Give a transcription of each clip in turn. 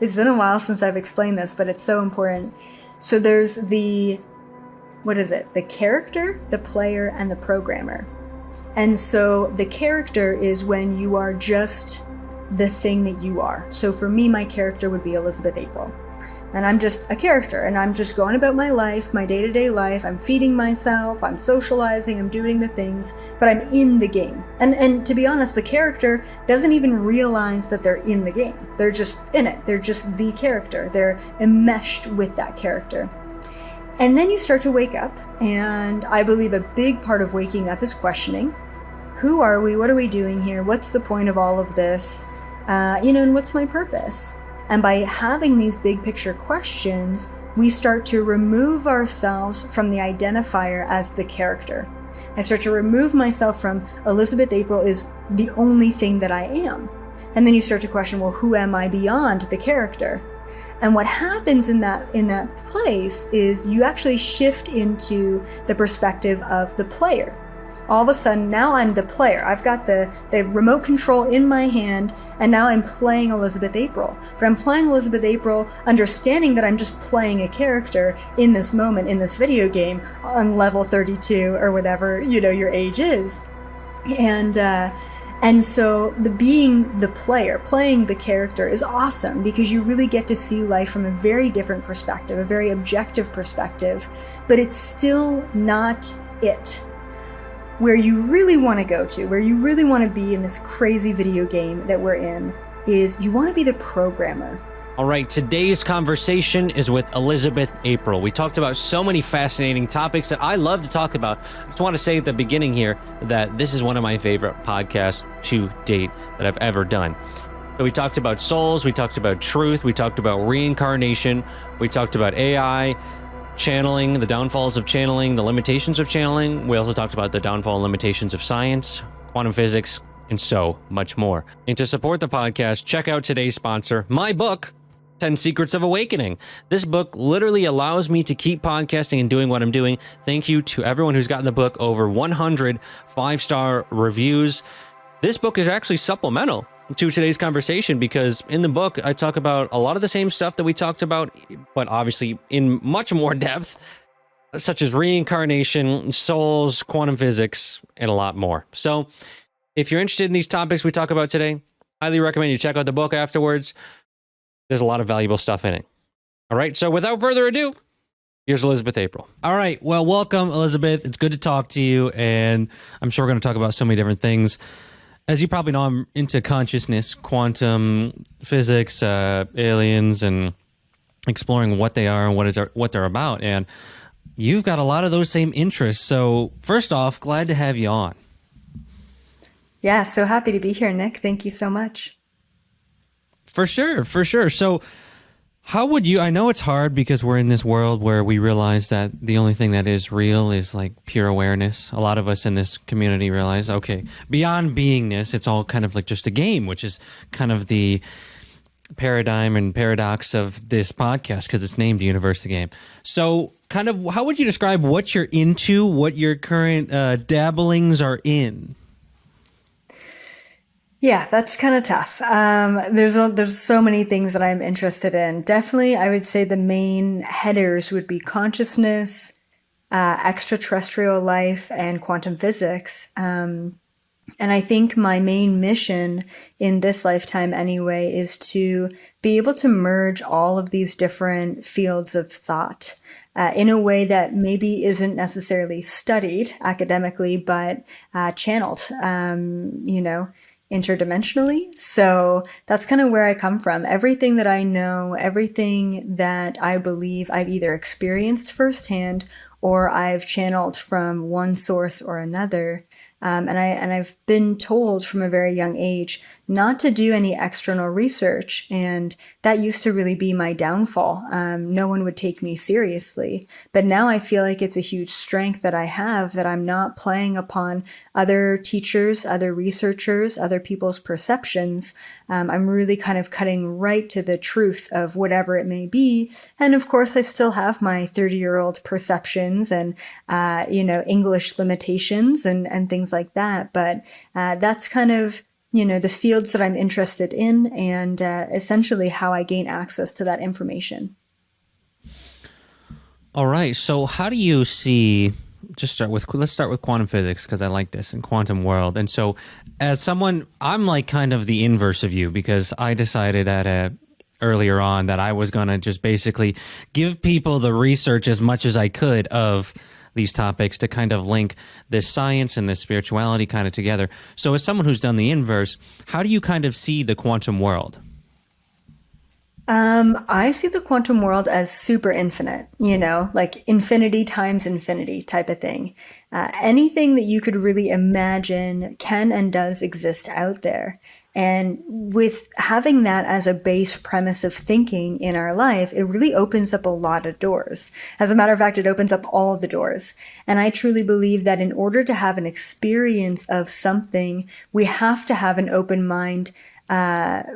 it's been a while since I've explained this, but it's so important. So there's the character, the player, and the programmer. And so the character is when you are just the thing that you are. So for me, my character would be Elizabeth April. And I'm just a character, and I'm just going about my life, my day-to-day life. I'm feeding myself, I'm socializing, I'm doing the things, but I'm in the game. And to be honest, the character doesn't even realize that they're in the game. They're just in it. They're just the character. They're enmeshed with that character. And then you start to wake up, and I believe a big part of waking up is questioning. Who are we? What are we doing here? What's the point of all of this? And what's my purpose? And by having these big picture questions, we start to remove ourselves from the identifier as the character. I start to remove myself from Elizabeth April is the only thing that I am. And then you start to question, well, who am I beyond the character? And what happens in that place is you actually shift into the perspective of the player. All of a sudden, now I'm the player. I've got the remote control in my hand, and now I'm playing Elizabeth April. But I'm playing Elizabeth April, understanding that I'm just playing a character in this moment, in this video game, on level 32, or whatever, your age is. And so being the player, playing the character is awesome because you really get to see life from a very different perspective, a very objective perspective, but it's still not it. Where you really want to go to, where you really want to be in this crazy video game that we're in, is you want to be the programmer. All right, today's conversation is with Elizabeth April. We talked about so many fascinating topics that I love to talk about. I just want to say at the beginning here that this is one of my favorite podcasts to date that I've ever done. So we talked about souls, we talked about truth, we talked about reincarnation, we talked about AI, channeling, the downfalls of channeling, the limitations of channeling. We also talked about the downfall and limitations of science, quantum physics, and so much more. And to support the podcast, check out today's sponsor, my book, 10 Secrets of Awakening. This book literally allows me to keep podcasting and doing what I'm doing. Thank you to everyone who's gotten the book, over 100 5-star reviews. This book is actually supplemental to today's conversation because in the book, I talk about a lot of the same stuff that we talked about, but obviously in much more depth, such as reincarnation, souls, quantum physics, and a lot more. So if you're interested in these topics we talk about today, highly recommend you check out the book afterwards. There's a lot of valuable stuff in it. All right, so without further ado, here's Elizabeth April. All right, well, welcome, Elizabeth. It's good to talk to you, and I'm sure we're going to talk about so many different things. As you probably know, I'm into consciousness, quantum physics, aliens, and exploring what they are and what they're about. And you've got a lot of those same interests. So first off, glad to have you on. Yeah, so happy to be here, Nick. Thank you so much. For sure, for sure. So how would you, I know it's hard because we're in this world where we realize that the only thing that is real is like pure awareness. A lot of us in this community realize, okay, beyond beingness, it's all kind of like just a game, which is kind of the paradigm and paradox of this podcast because it's named Universe the Game. So kind of how would you describe what you're into, what your current dabblings are in? Yeah, that's kind of tough. There's so many things that I'm interested in. Definitely, I would say the main headers would be consciousness, extraterrestrial life, and quantum physics. And I think my main mission in this lifetime anyway is to be able to merge all of these different fields of thought in a way that maybe isn't necessarily studied academically, but channeled, interdimensionally. So that's kind of where I come from. Everything that I know, everything that I believe I've either experienced firsthand or I've channeled from one source or another. And I've been told from a very young age not to do any external research. And that used to really be my downfall. No one would take me seriously. But now I feel like it's a huge strength that I have, that I'm not playing upon other teachers, other researchers, other people's perceptions. I'm really kind of cutting right to the truth of whatever it may be. And of course, I still have my 30-year-old perceptions and, English limitations and things like that. But that's kind of the fields that I'm interested in, and essentially how I gain access to that information. All right. So how do you see, let's start with quantum physics, because I like this, and quantum world. And so as someone, I'm like kind of the inverse of you, because I decided earlier on that I was going to just basically give people the research as much as I could of these topics to kind of link this science and this spirituality kind of together. So as someone who's done the inverse, how do you kind of see the quantum world? I see the quantum world as super infinite, like infinity times infinity type of thing. Anything that you could really imagine can and does exist out there. And with having that as a base premise of thinking in our life, it really opens up a lot of doors. As a matter of fact, it opens up all the doors. And I truly believe that in order to have an experience of something, we have to have an open mind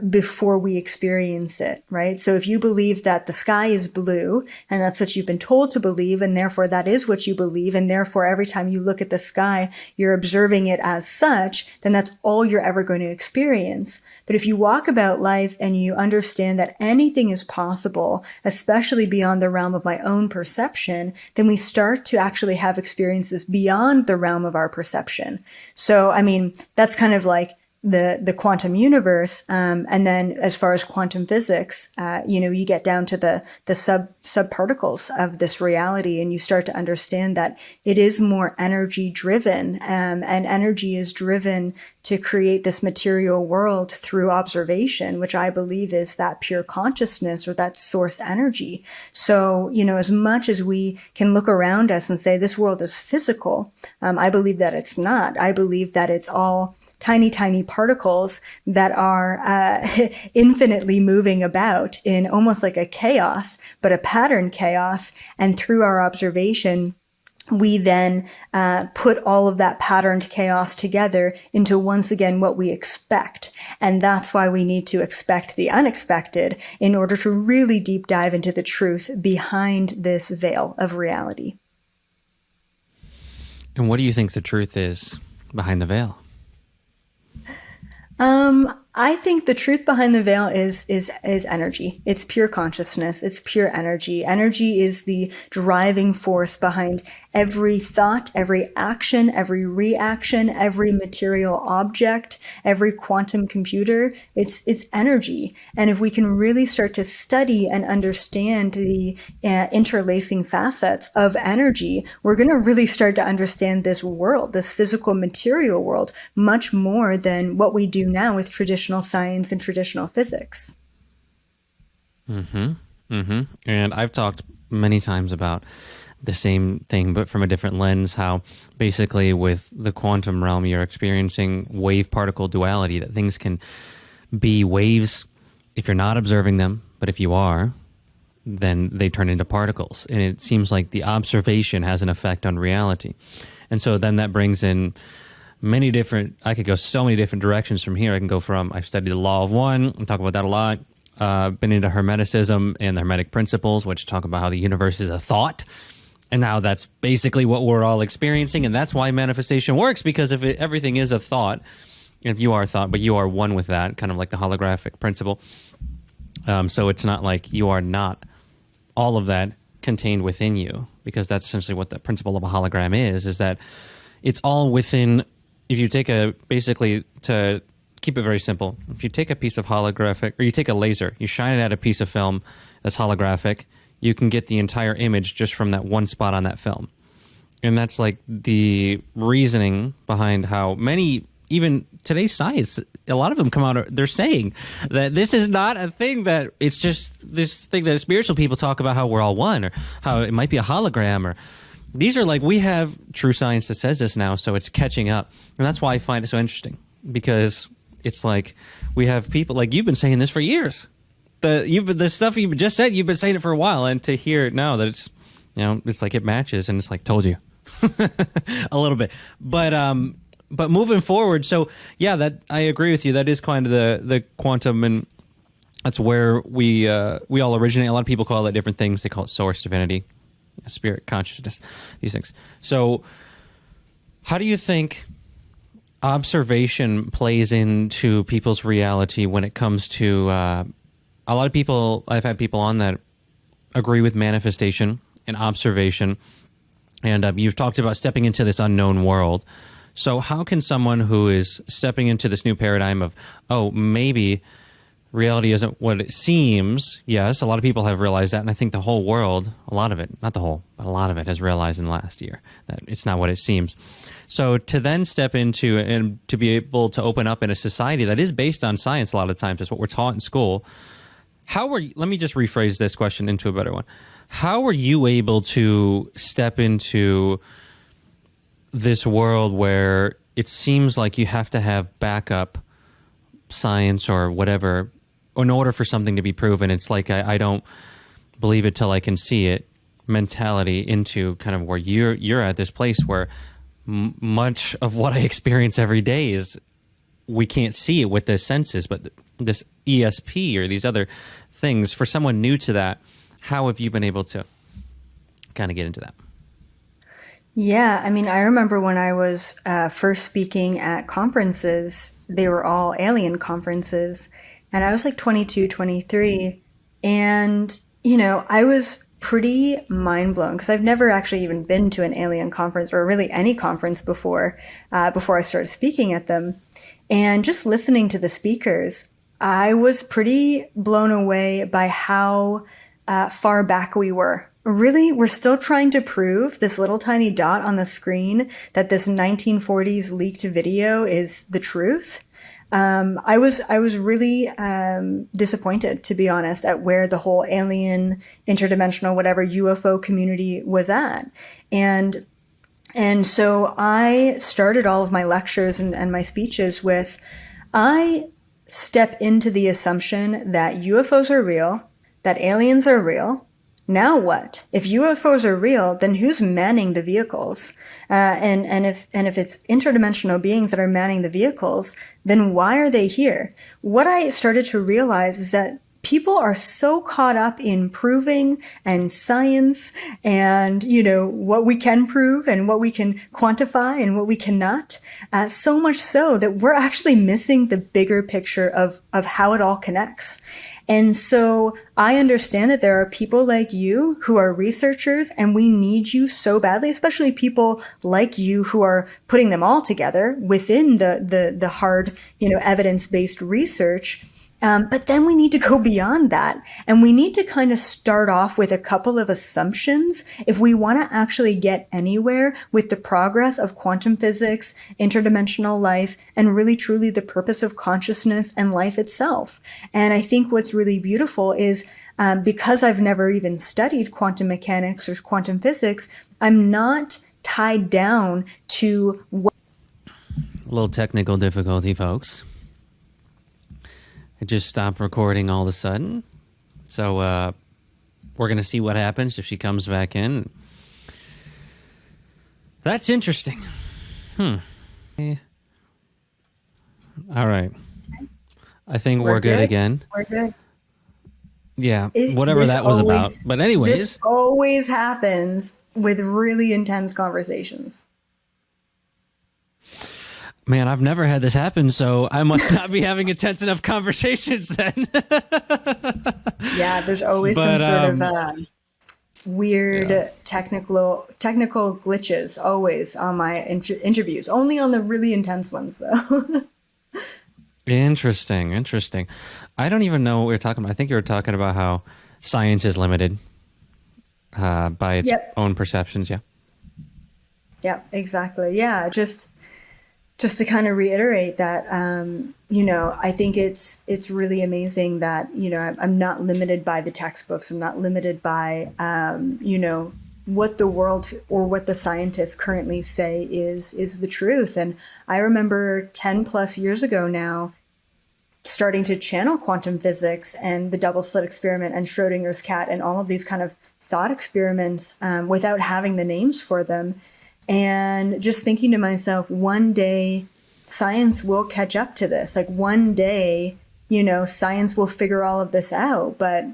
before we experience it, right? So if you believe that the sky is blue, and that's what you've been told to believe, and therefore that is what you believe, and therefore every time you look at the sky, you're observing it as such, then that's all you're ever going to experience. But if you walk about life and you understand that anything is possible, especially beyond the realm of my own perception, then we start to actually have experiences beyond the realm of our perception. So, I mean, that's kind of like the quantum universe. And then as far as quantum physics, you get down to the subparticles of this reality, and you start to understand that it is more energy driven, and energy is driven to create this material world through observation, which I believe is that pure consciousness or that source energy. So, as much as we can look around us and say this world is physical, I believe that it's not. I believe that it's all tiny, tiny particles that are infinitely moving about in almost like a chaos, but a pattern chaos. And through our observation, we then put all of that patterned chaos together into, once again, what we expect. And that's why we need to expect the unexpected in order to really deep dive into the truth behind this veil of reality. And what do you think the truth is behind the veil? I think the truth behind the veil is energy. It's pure consciousness. It's pure energy. Energy is the driving force behind every thought, every action, every reaction, every material object, every quantum computer. It's energy. And if we can really start to study and understand the interlacing facets of energy, we're going to really start to understand this world, this physical material world, much more than what we do now with traditional science and traditional physics. And I've talked many times about the same thing, but from a different lens, how basically with the quantum realm, you're experiencing wave particle duality, that things can be waves if you're not observing them, but if you are, then they turn into particles. And it seems like the observation has an effect on reality. And so then that brings in I could go so many different directions from here. I've studied the law of one, I talk about that a lot. Been into Hermeticism and the Hermetic principles, which talk about how the universe is a thought. And now that's basically what we're all experiencing. And that's why manifestation works, because if everything is a thought, if you are a thought, but you are one with that, kind of like the holographic principle. So it's not like you are not all of that contained within you, because that's essentially what the principle of a hologram is that it's all within. If you take basically, to keep it very simple, if you take a piece of holographic, or you take a laser, you shine it at a piece of film that's holographic, you can get the entire image just from that one spot on that film. And that's like the reasoning behind how many, even today's science, a lot of them come out, they're saying that this is not a thing, that it's just this thing that spiritual people talk about, how we're all one, or how it might be a hologram, or these are like, we have true science that says this now, so it's catching up. And that's why I find it so interesting, because it's like we have people like, you've been saying this for years. The stuff you've just said, you've been saying it for a while, and to hear it now that it's, it's like it matches, and it's like, told you a little bit. But moving forward, so yeah, that I agree with you. That is kind of the quantum, and that's where we all originate. A lot of people call it different things. They call it source, divinity, spirit, consciousness, these things. So how do you think observation plays into people's reality when it comes to a lot of people. I've had people on that agree with manifestation and observation, and you've talked about stepping into this unknown world. So how can someone who is stepping into this new paradigm of, oh, maybe reality isn't what it seems? Yes, a lot of people have realized that, and I think the whole world, a lot of it, not the whole, but a lot of it has realized in the last year that it's not what it seems. So to then step into and to be able to open up in a society that is based on science, a lot of times is what we're taught in school. Let me just rephrase this question into a better one. How were you able to step into this world where it seems like you have to have backup science or whatever in order for something to be proven? It's like, I don't believe it till I can see it mentality into kind of where you're at this place where much of what I experience every day is we can't see it with the senses, but this ESP or these other things. For someone new to that, how have you been able to kind of get into that? Yeah, I mean, I remember when I was first speaking at conferences, they were all alien conferences, and I was like 22, 23, and, I was pretty mind blown because I've never actually even been to an alien conference or really any conference before I started speaking at them. And just listening to the speakers, I was pretty blown away by how far back we were. Really, we're still trying to prove this little tiny dot on the screen that this 1940s leaked video is the truth. I was really disappointed, to be honest, at where the whole alien, interdimensional, whatever UFO community was at. And so I started all of my lectures and my speeches with, I step into the assumption that UFOs are real, that aliens are real. Now what? If UFOs are real, then who's manning the vehicles? And if it's interdimensional beings that are manning the vehicles, then why are they here? What I started to realize is that people are so caught up in proving and science and, what we can prove and what we can quantify and what we cannot, so much so that we're actually missing the bigger picture of how it all connects. And so I understand that there are people like you who are researchers, and we need you so badly, especially people like you who are putting them all together within the hard, evidence-based research. But then we need to go beyond that, and we need to kind of start off with a couple of assumptions if we want to actually get anywhere with the progress of quantum physics, interdimensional life, and really truly the purpose of consciousness and life itself. And I think what's really beautiful is because I've never even studied quantum mechanics or quantum physics, I'm not tied down to what. A little technical difficulty, folks. It just stopped recording all of a sudden. So we're going to see what happens if she comes back in. That's interesting. All right. I think we're good again. We're good. Yeah, whatever that was about. But anyways. This always happens with really intense conversations. Man, I've never had this happen, so I must not be having intense enough conversations then. Yeah, there's always some sort of weird technical glitches always on my interviews. Only on the really intense ones, though. Interesting. I don't even know what you're talking about. I think you were talking about how science is limited by its own perceptions, yeah? Yeah, exactly. Yeah, just to kind of reiterate that, I think it's really amazing that, I'm not limited by the textbooks. I'm not limited by, what the world or what the scientists currently say is the truth. And I remember 10 plus years ago now, starting to channel quantum physics and the double slit experiment and Schrodinger's cat and all of these kind of thought experiments without having the names for them. And just thinking to myself, one day science will catch up to this. Like one day, science will figure all of this out. But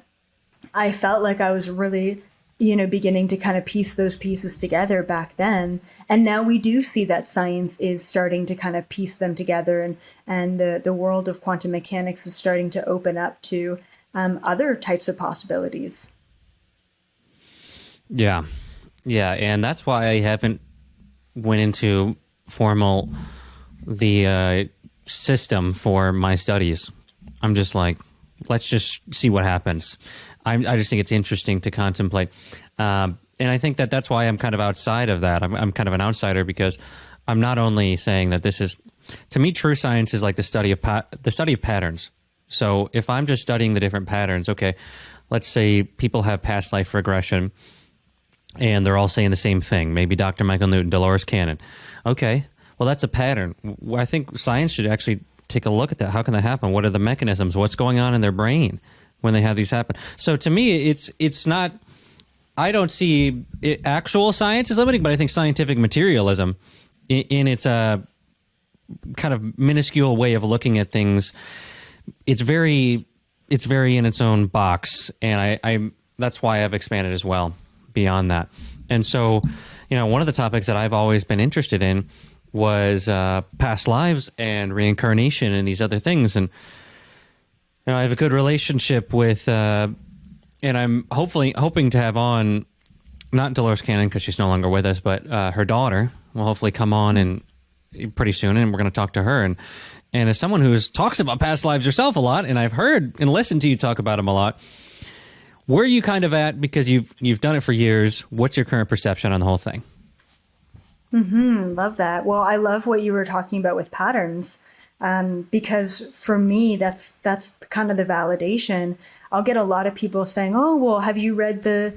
I felt like I was really beginning to kind of piece those pieces together back then. And now we do see that science is starting to kind of piece them together, and the world of quantum mechanics is starting to open up to other types of possibilities. Yeah. Yeah. And that's why I haven't went into the system for my studies. I'm just like, let's just see what happens. I just think it's interesting to contemplate. And I think that's why I'm kind of outside of that. I'm kind of an outsider, because I'm not only saying that this is, to me, true science is like the study of patterns. So if I'm just studying the different patterns, okay, let's say people have past life regression and they're all saying the same thing. Maybe Dr. Michael Newton, Dolores Cannon. Okay, well, that's a pattern. I think science should actually take a look at that. How can that happen? What are the mechanisms? What's going on in their brain when they have these happen? So to me, it's not, I don't see actual science as limiting, but I think scientific materialism in its kind of minuscule way of looking at things, it's very in its own box. And I that's why I've expanded as well beyond that. And so, one of the topics that I've always been interested in was past lives and reincarnation and these other things. And I have a good relationship with, and I'm hoping to have on, not Dolores Cannon because she's no longer with us, but her daughter will hopefully come on and pretty soon, and we're going to talk to her. And as someone who talks about past lives herself a lot, and I've heard and listened to you talk about them a lot, where are you kind of at, because you've done it for years? What's your current perception on the whole thing? Love that. Well, I love what you were talking about with patterns, because for me, that's kind of the validation. I'll get a lot of people saying, "Oh, well, have you read the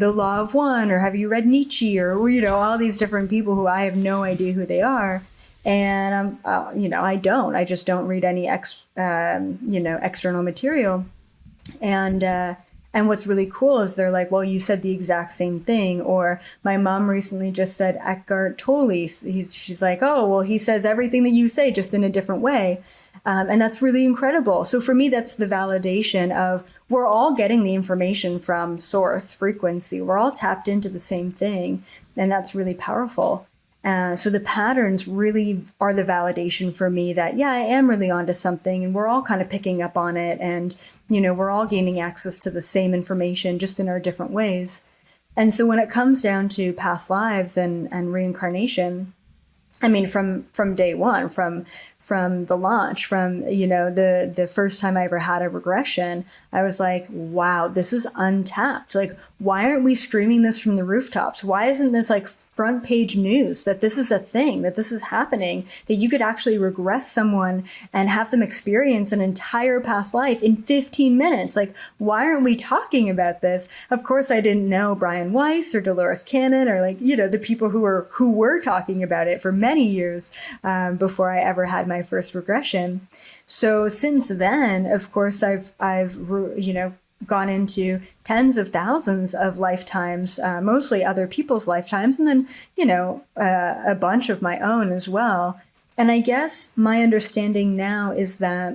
Law of One, or have you read Nietzsche, or all these different people who I have no idea who they are." And I don't. I just don't read any external material. And what's really cool is they're like, well, you said the exact same thing. Or my mom recently just said Eckhart Tolle. She's like, oh, well, he says everything that you say, just in a different way. And that's really incredible. So for me, that's the validation of we're all getting the information from source frequency. We're all tapped into the same thing. And that's really powerful. So the patterns really are the validation for me that, yeah, I am really onto something, and we're all kind of picking up on it. And, we're all gaining access to the same information, just in our different ways. And so when it comes down to past lives and reincarnation, I mean, from day one, from the launch, from, the first time I ever had a regression, I was like, wow, this is untapped. Like, why aren't we screaming this from the rooftops? Why isn't this like front page news that this is a thing, that this is happening, that you could actually regress someone and have them experience an entire past life in 15 minutes? Like, why aren't we talking about this? Of course, I didn't know Brian Weiss or Dolores Cannon or the people who were talking about it for many years before I ever had my first regression. So since then, of course, I've gone into tens of thousands of lifetimes, mostly other people's lifetimes, and then, a bunch of my own as well. And I guess my understanding now is that,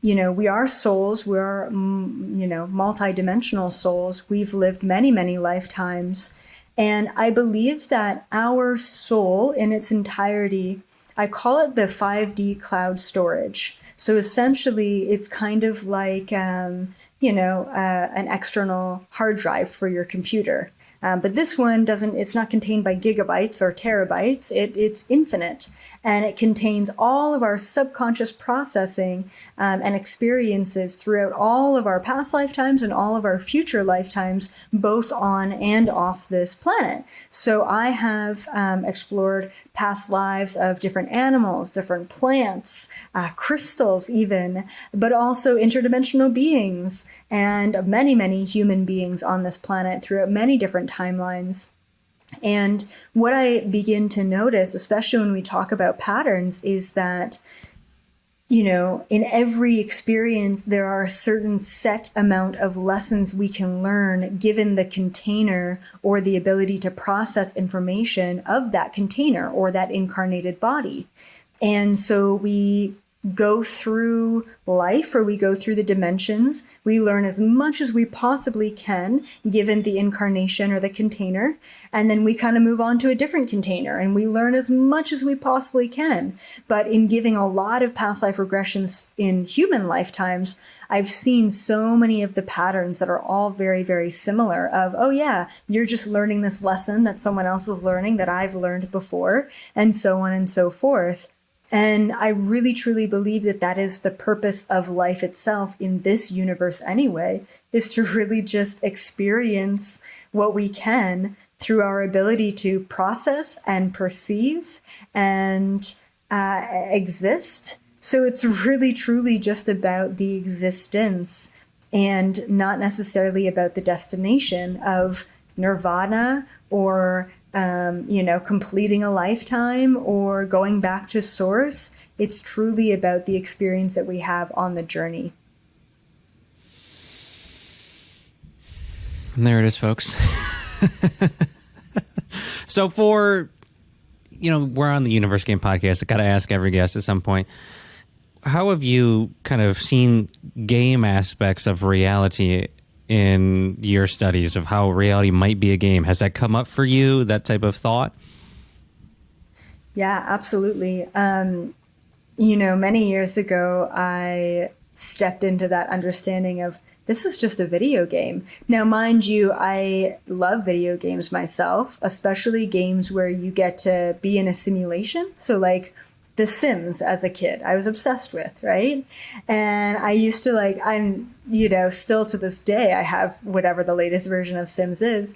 we are souls, we are, multidimensional souls. We've lived many, many lifetimes. And I believe that our soul in its entirety, I call it the 5D cloud storage. So essentially, it's kind of like, an external hard drive for your computer. But this one it's not contained by gigabytes or terabytes. It's infinite. And it contains all of our subconscious processing and experiences throughout all of our past lifetimes and all of our future lifetimes, both on and off this planet. So I have explored past lives of different animals, different plants, crystals even, but also interdimensional beings and many, many human beings on this planet throughout many different timelines. And what I begin to notice, especially when we talk about patterns, is that, in every experience, there are a certain set amount of lessons we can learn given the container or the ability to process information of that container or that incarnated body. And so we go through life, or we go through the dimensions. We learn as much as we possibly can, given the incarnation or the container. And then we kind of move on to a different container and we learn as much as we possibly can. But in giving a lot of past life regressions in human lifetimes, I've seen so many of the patterns that are all very, very similar of, oh yeah, you're just learning this lesson that someone else is learning that I've learned before, and so on and so forth. And I really, truly believe that that is the purpose of life itself in this universe anyway, is to really just experience what we can through our ability to process and perceive and exist. So it's really, truly just about the existence and not necessarily about the destination of nirvana or completing a lifetime or going back to source. It's truly about the experience that we have on the journey. And there it is, folks. So we're on the Universe Game Podcast. I got to ask every guest at some point, how have you kind of seen game aspects of reality in your studies of how reality might be a game? Has that come up for you, that type of thought? Yeah, absolutely. Many years ago, I stepped into that understanding of this is just a video game. Now, mind you, I love video games myself, especially games where you get to be in a simulation. So like The Sims as a kid, I was obsessed with, right? And I used to still to this day, I have whatever the latest version of Sims is.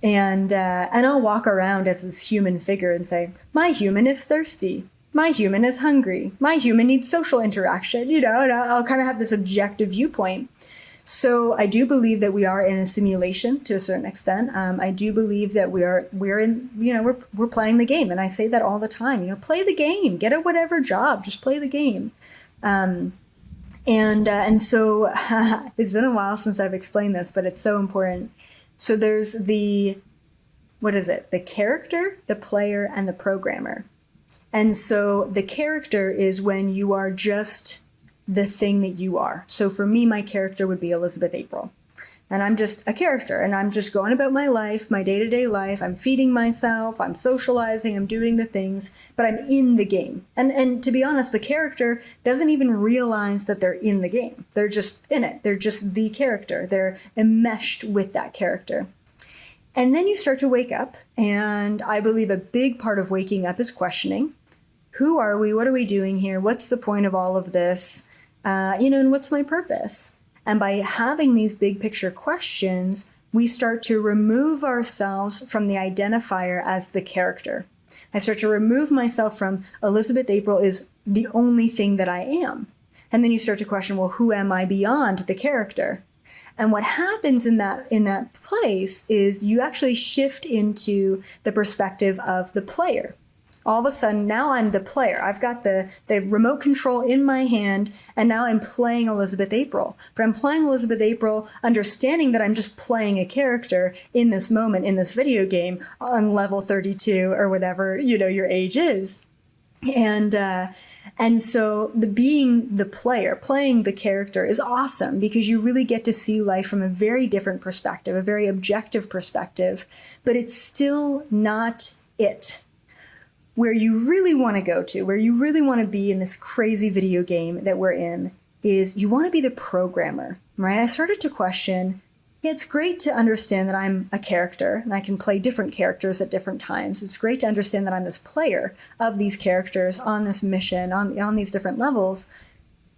And I'll walk around as this human figure and say, my human is thirsty. My human is hungry. My human needs social interaction, and I'll kind of have this objective viewpoint. So I do believe that we are in a simulation to a certain extent. I do believe that we're playing the game. And I say that all the time, play the game, get a whatever job, just play the game. And so it's been a while since I've explained this, but it's so important. So there's the character, the player, and the programmer. And so the character is when you are just the thing that you are. So for me, my character would be Elizabeth April. And I'm just a character, and I'm just going about my life, my day-to-day life. I'm feeding myself, I'm socializing, I'm doing the things, but I'm in the game. And to be honest, the character doesn't even realize that they're in the game. They're just in it. They're just the character. They're enmeshed with that character. And then you start to wake up, and I believe a big part of waking up is questioning. Who are we? What are we doing here? What's the point of all of this? And what's my purpose? And by having these big picture questions, we start to remove ourselves from the identifier as the character. I start to remove myself from Elizabeth April is the only thing that I am. And then you start to question, well, who am I beyond the character? And what happens in that place is you actually shift into the perspective of the player. All of a sudden, now I'm the player. I've got the remote control in my hand, and now I'm playing Elizabeth April. But I'm playing Elizabeth April, understanding that I'm just playing a character in this moment, in this video game, on level 32 or whatever, your age is. And so being the player, playing the character is awesome because you really get to see life from a very different perspective, a very objective perspective, but it's still not it. Where you really want to go to, where you really want to be in this crazy video game that we're in, is you want to be the programmer, right? I started to question, it's great to understand that I'm a character and I can play different characters at different times. It's great to understand that I'm this player of these characters on this mission, on these different levels.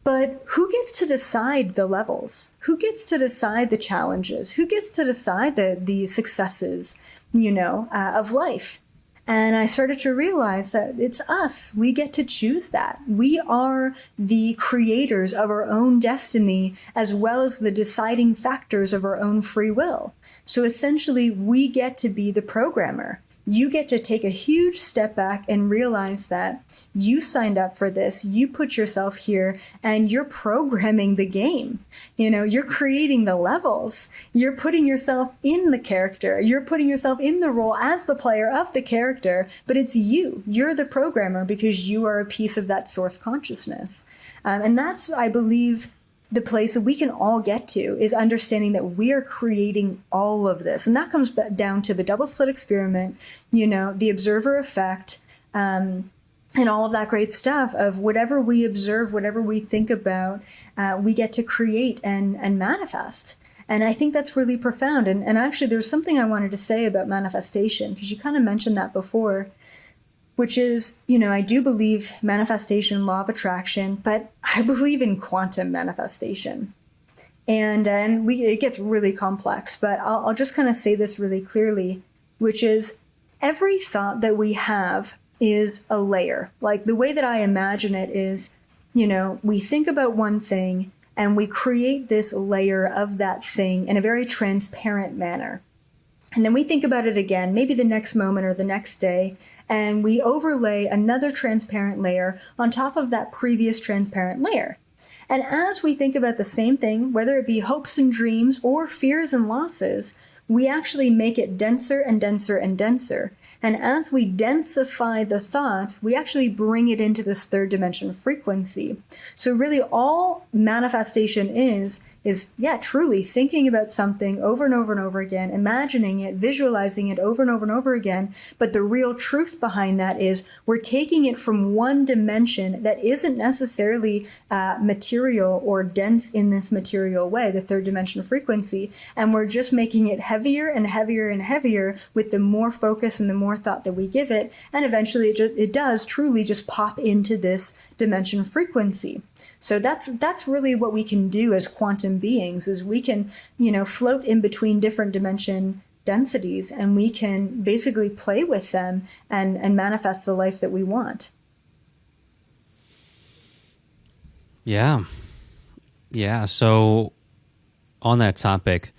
But who gets to decide the levels? Who gets to decide the challenges? Who gets to decide the successes, of life? And I started to realize that it's us. We get to choose that. We are the creators of our own destiny, as well as the deciding factors of our own free will. So essentially, we get to be the programmer. you get to take a huge step back and realize that you signed up for this, you put yourself here, and you're programming the game. You're creating the levels. You're putting yourself in the character. You're putting yourself in the role as the player of the character, but it's you. You're the programmer because you are a piece of that source consciousness. And that's, I believe, the place that we can all get to, is understanding that we are creating all of this. And that comes back down to the double slit experiment, the observer effect, and all of that great stuff of whatever we observe, whatever we think about, we get to create and manifest. And I think that's really profound. And actually, there's something I wanted to say about manifestation, because you kind of mentioned that before, which is, I do believe manifestation, law of attraction, but I believe in quantum manifestation. And it gets really complex, but I'll just kind of say this really clearly, which is every thought that we have is a layer. Like, the way that I imagine it is, we think about one thing and we create this layer of that thing in a very transparent manner. And then we think about it again, maybe the next moment or the next day, and we overlay another transparent layer on top of that previous transparent layer. And as we think about the same thing, whether it be hopes and dreams or fears and losses, we actually make it denser and denser and denser. And as we densify the thoughts, we actually bring it into this third dimension frequency. So really all manifestation is truly thinking about something over and over and over again, imagining it, visualizing it over and over and over again. But the real truth behind that is we're taking it from one dimension that isn't necessarily material or dense in this material way, the third dimension frequency, and we're just making it heavier and heavier and heavier with the more focus and the more thought that we give it. And eventually it does truly just pop into this dimension frequency. So that's really what we can do as quantum beings, is we can, float in between different dimension densities, and we can basically play with them and manifest the life that we want. Yeah. So on that topic,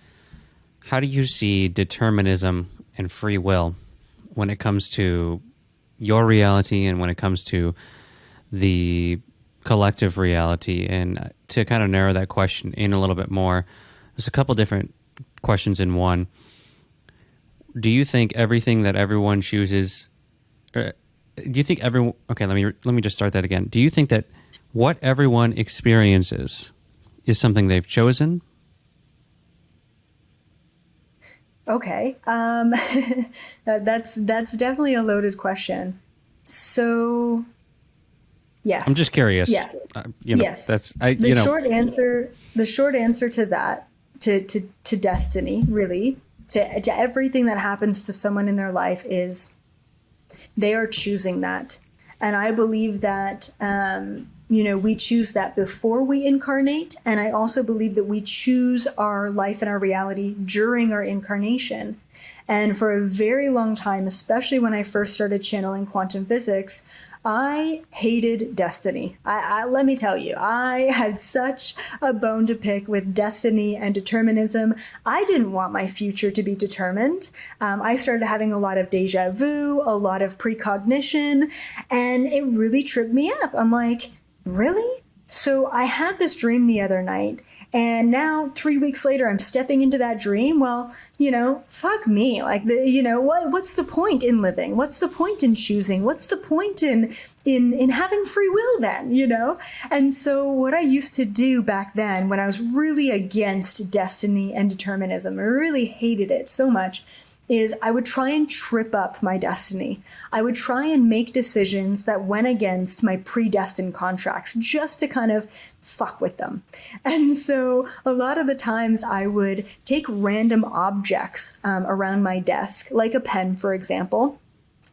how do you see determinism and free will when it comes to your reality and when it comes to the collective reality? And to kind of narrow that question in a little bit more, there's a couple different questions in one. Do you think everything that everyone chooses, do you think everyone, okay, let me just start that again. Do you think that what everyone experiences is something they've chosen? Okay. That's definitely a loaded question. So, yes. I'm just curious. Yeah. Yes. That's short answer. The short answer to that, to destiny, really, to everything that happens to someone in their life, is they are choosing that, and I believe that we choose that before we incarnate, and I also believe that we choose our life and our reality during our incarnation. And for a very long time, especially when I first started channeling quantum physics, I hated destiny. I let me tell you, I had such a bone to pick with destiny and determinism. I didn't want my future to be determined. I started having a lot of deja vu, a lot of precognition, and it really tripped me up. I'm like, really? So I had this dream the other night, and now 3 weeks later, I'm stepping into that dream. Well, fuck me. Like, what's the point in living? What's the point in choosing? What's the point in having free will then, And so what I used to do back then, when I was really against destiny and determinism, I really hated it so much, is I would try and trip up my destiny. I would try and make decisions that went against my predestined contracts just to kind of fuck with them. And so a lot of the times I would take random objects around my desk, like a pen, for example,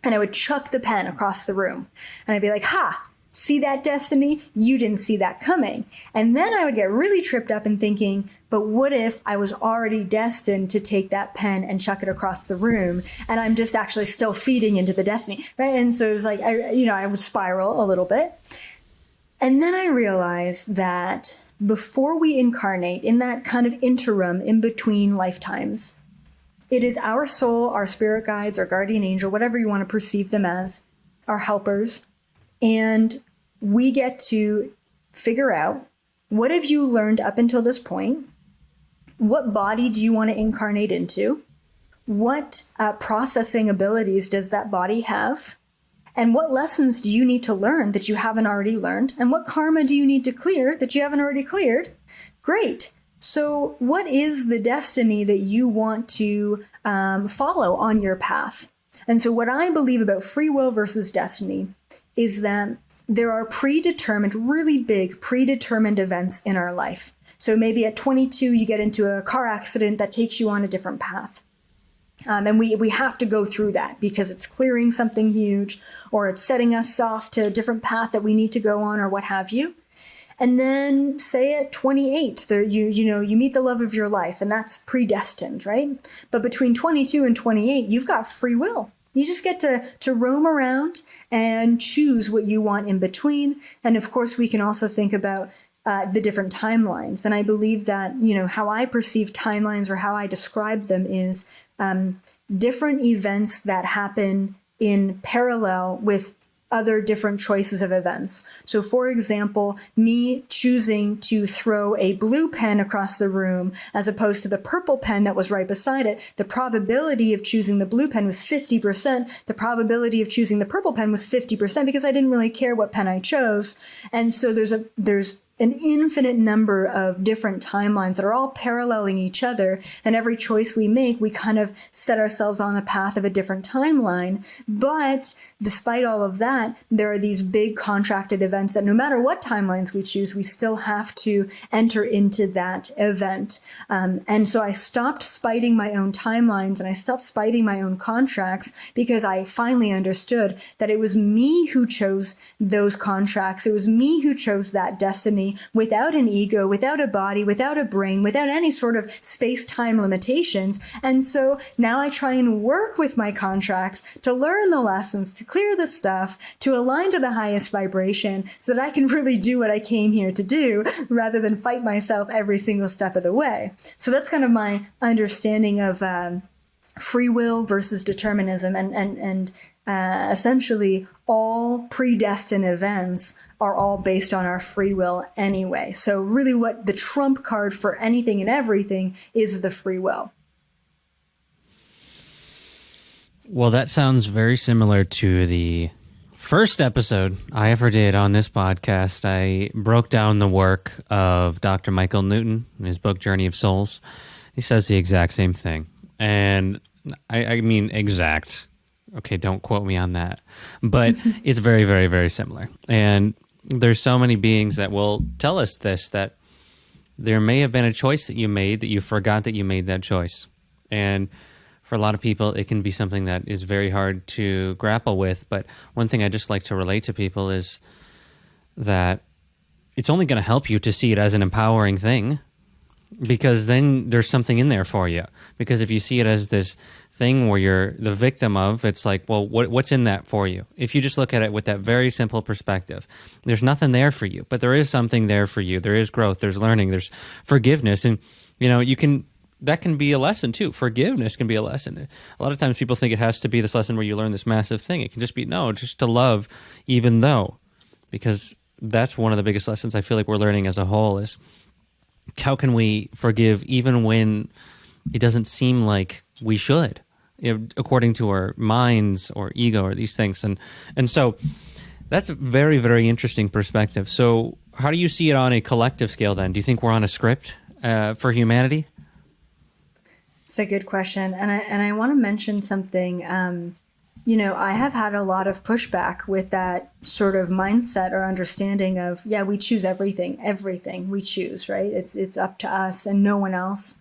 and I would chuck the pen across the room. And I'd be like, ha! See that, destiny? You didn't see that coming. And then I would get really tripped up and thinking, but what if I was already destined to take that pen and chuck it across the room, and I'm just actually still feeding into the destiny, right? And so it was like, I would spiral a little bit. And then I realized that before we incarnate, in that kind of interim in between lifetimes, it is our soul, our spirit guides, our guardian angel, whatever you want to perceive them as, our helpers. And we get to figure out, what have you learned up until this point? What body do you want to incarnate into? What processing abilities does that body have? And what lessons do you need to learn that you haven't already learned? And what karma do you need to clear that you haven't already cleared? Great. So what is the destiny that you want to follow on your path? And so what I believe about free will versus destiny is that there are predetermined, really big predetermined events in our life. So maybe at 22, you get into a car accident that takes you on a different path. And we have to go through that because it's clearing something huge, or it's setting us off to a different path that we need to go on, or what have you. And then say at 28, you meet the love of your life, and that's predestined, right? But between 22 and 28, you've got free will. You just get to roam around and choose what you want in between. And of course, we can also think about the different timelines. And I believe that, how I perceive timelines, or how I describe them, is different events that happen in parallel with other different choices of events. So for example, me choosing to throw a blue pen across the room as opposed to the purple pen that was right beside it, the probability of choosing the blue pen was 50%. The probability of choosing the purple pen was 50% because I didn't really care what pen I chose. And so there's an infinite number of different timelines that are all paralleling each other. And every choice we make, we kind of set ourselves on the path of a different timeline. But despite all of that, there are these big contracted events that no matter what timelines we choose, we still have to enter into that event. And so I stopped spiting my own timelines, and I stopped spiting my own contracts, because I finally understood that it was me who chose those contracts. It was me who chose that destiny, without an ego, without a body, without a brain, without any sort of space-time limitations. And so now I try and work with my contracts to learn the lessons, to clear the stuff, to align to the highest vibration, so that I can really do what I came here to do, rather than fight myself every single step of the way. So that's kind of my understanding of free will versus determinism, and essentially all predestined events are all based on our free will anyway. So really what the trump card for anything and everything is the free will. Well, that sounds very similar to the first episode I ever did on this podcast. I broke down the work of Dr. Michael Newton in his book, Journey of Souls. He says the exact same thing. And I mean exact. Okay, don't quote me on that. But it's very, very, very similar. And there's so many beings that will tell us this, that there may have been a choice that you made that you forgot that you made that choice. And for a lot of people, it can be something that is very hard to grapple with. But one thing I just like to relate to people is that it's only going to help you to see it as an empowering thing, because then there's something in there for you. Because if you see it as this thing where you're the victim of, it's like, well, what's in that for you? If you just look at it with that very simple perspective, there's nothing there for you, but there is something there for you. There is growth, there's learning, there's forgiveness. And, that can be a lesson too. Forgiveness can be a lesson. A lot of times people think it has to be this lesson where you learn this massive thing. It can just be, no, just to love, even though, because that's one of the biggest lessons I feel like we're learning as a whole is, how can we forgive even when it doesn't seem like we should, according to our minds or ego or these things. And so that's a very, very interesting perspective. So how do you see it on a collective scale then? Do you think we're on a script for humanity? It's a good question. And I want to mention something. I have had a lot of pushback with that sort of mindset or understanding of, we choose everything we choose, right? It's up to us and no one else.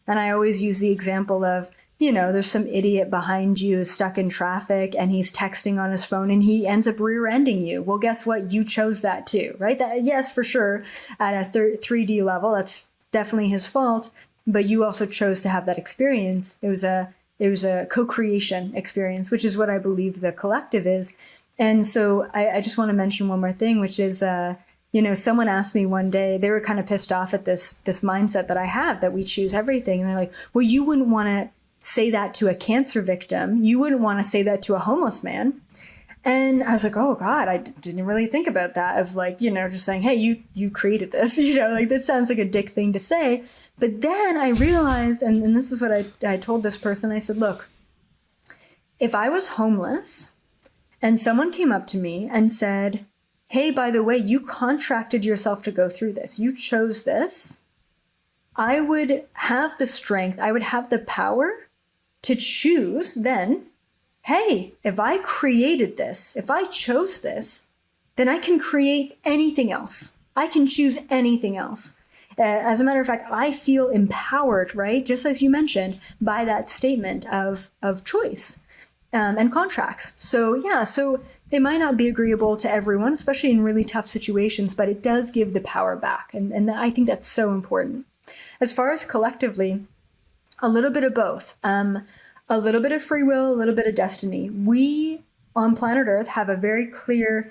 And I always use the example of, there's some idiot behind you stuck in traffic and he's texting on his phone and he ends up rear-ending you. Well, guess what? You chose that too, right? Yes, for sure. At a 3D level, that's definitely his fault. But you also chose to have that experience. It was a co-creation experience, which is what I believe the collective is. And so I just want to mention one more thing, which is, someone asked me one day, they were kind of pissed off at this mindset that I have, that we choose everything. And they're like, well, you wouldn't want to say that to a cancer victim. You wouldn't want to say that to a homeless man. And I was like, oh God, I didn't really think about that, of like, just saying, hey, you created this, like that sounds like a dick thing to say. But then I realized, and this is what I told this person, I said, look, if I was homeless and someone came up to me and said, hey, by the way, you contracted yourself to go through this, you chose this, I would have the strength, I would have the power to choose then, hey, if I created this, if I chose this, then I can create anything else. I can choose anything else. As a matter of fact, I feel empowered, right? Just as you mentioned, by that statement of choice and contracts. So yeah, so it might not be agreeable to everyone, especially in really tough situations, but it does give the power back. And I think that's so important. As far as collectively, a little bit of both. A little bit of free will, a little bit of destiny. We on planet Earth have a very clear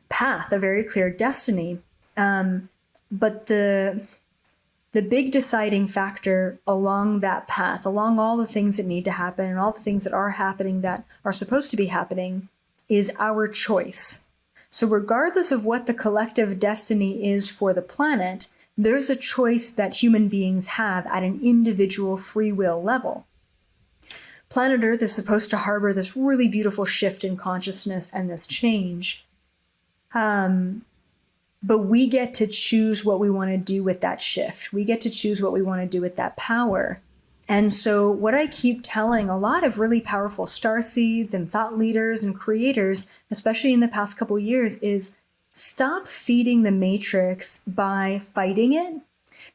path, a very clear destiny. But the big deciding factor along that path, along all the things that need to happen and all the things that are happening that are supposed to be happening, is our choice. So regardless of what the collective destiny is for the planet, there's a choice that human beings have at an individual free will level. Planet Earth is supposed to harbor this really beautiful shift in consciousness and this change. But we get to choose what we want to do with that shift. We get to choose what we want to do with that power. And so what I keep telling a lot of really powerful starseeds and thought leaders and creators, especially in the past couple years, is stop feeding the matrix by fighting it.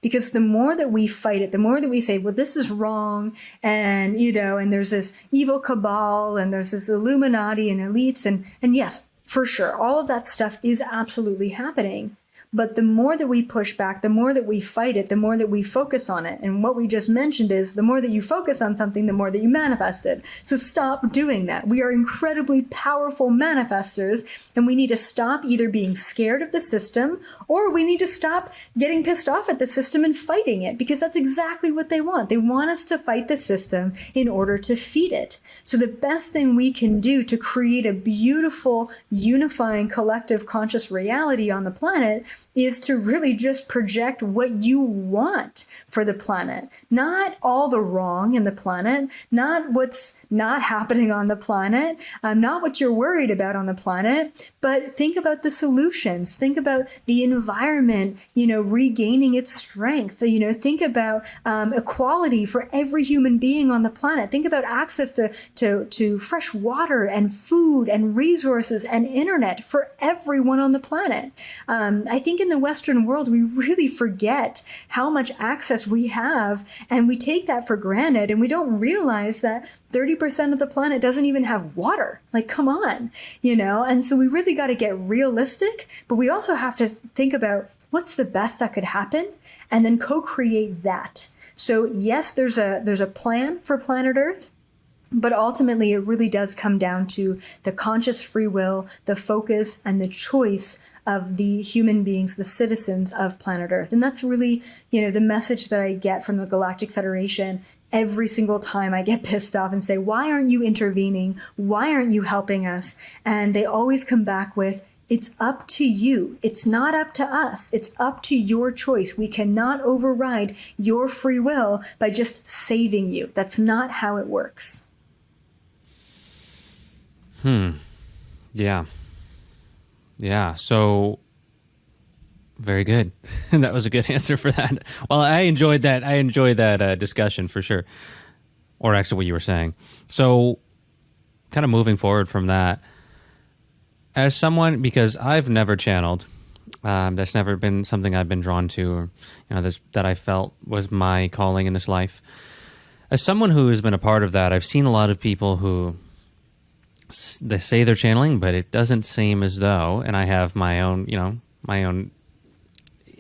Because the more that we fight it, the more that we say, well, this is wrong, and, and there's this evil cabal, and there's this Illuminati and elites, and yes, for sure, all of that stuff is absolutely happening. But the more that we push back, the more that we fight it, the more that we focus on it. And what we just mentioned is the more that you focus on something, the more that you manifest it. So stop doing that. We are incredibly powerful manifestors, and we need to stop either being scared of the system, or we need to stop getting pissed off at the system and fighting it, because that's exactly what they want. They want us to fight the system in order to feed it. So the best thing we can do to create a beautiful, unifying, collective conscious reality on the planet is to really just project what you want for the planet. Not all the wrong in the planet, not what's not happening on the planet, not what you're worried about on the planet, but think about the solutions. Think about the environment, regaining its strength. Think about equality for every human being on the planet. Think about access to fresh water and food and resources and internet for everyone on the planet. I think in the Western world, we really forget how much access we have, and we take that for granted, and we don't realize that 30% of the planet doesn't even have water. Like, come on, And so we really got to get realistic, but we also have to think about what's the best that could happen, and then co-create that. So yes, there's a plan for planet Earth. But ultimately, it really does come down to the conscious free will, the focus, and the choice of the human beings, the citizens of planet Earth. And that's really, the message that I get from the Galactic Federation every single time I get pissed off and say, why aren't you intervening? Why aren't you helping us? And they always come back with, it's up to you. It's not up to us. It's up to your choice. We cannot override your free will by just saving you. That's not how it works. Yeah. So very good. That was a good answer for that. Well, I enjoyed that discussion for sure. Or actually what you were saying. So kind of moving forward from that, as someone, because I've never channeled, that's never been something I've been drawn to, or, that I felt was my calling in this life. As someone who has been a part of that, I've seen a lot of people who they say they're channeling, but it doesn't seem as though, and I have my own,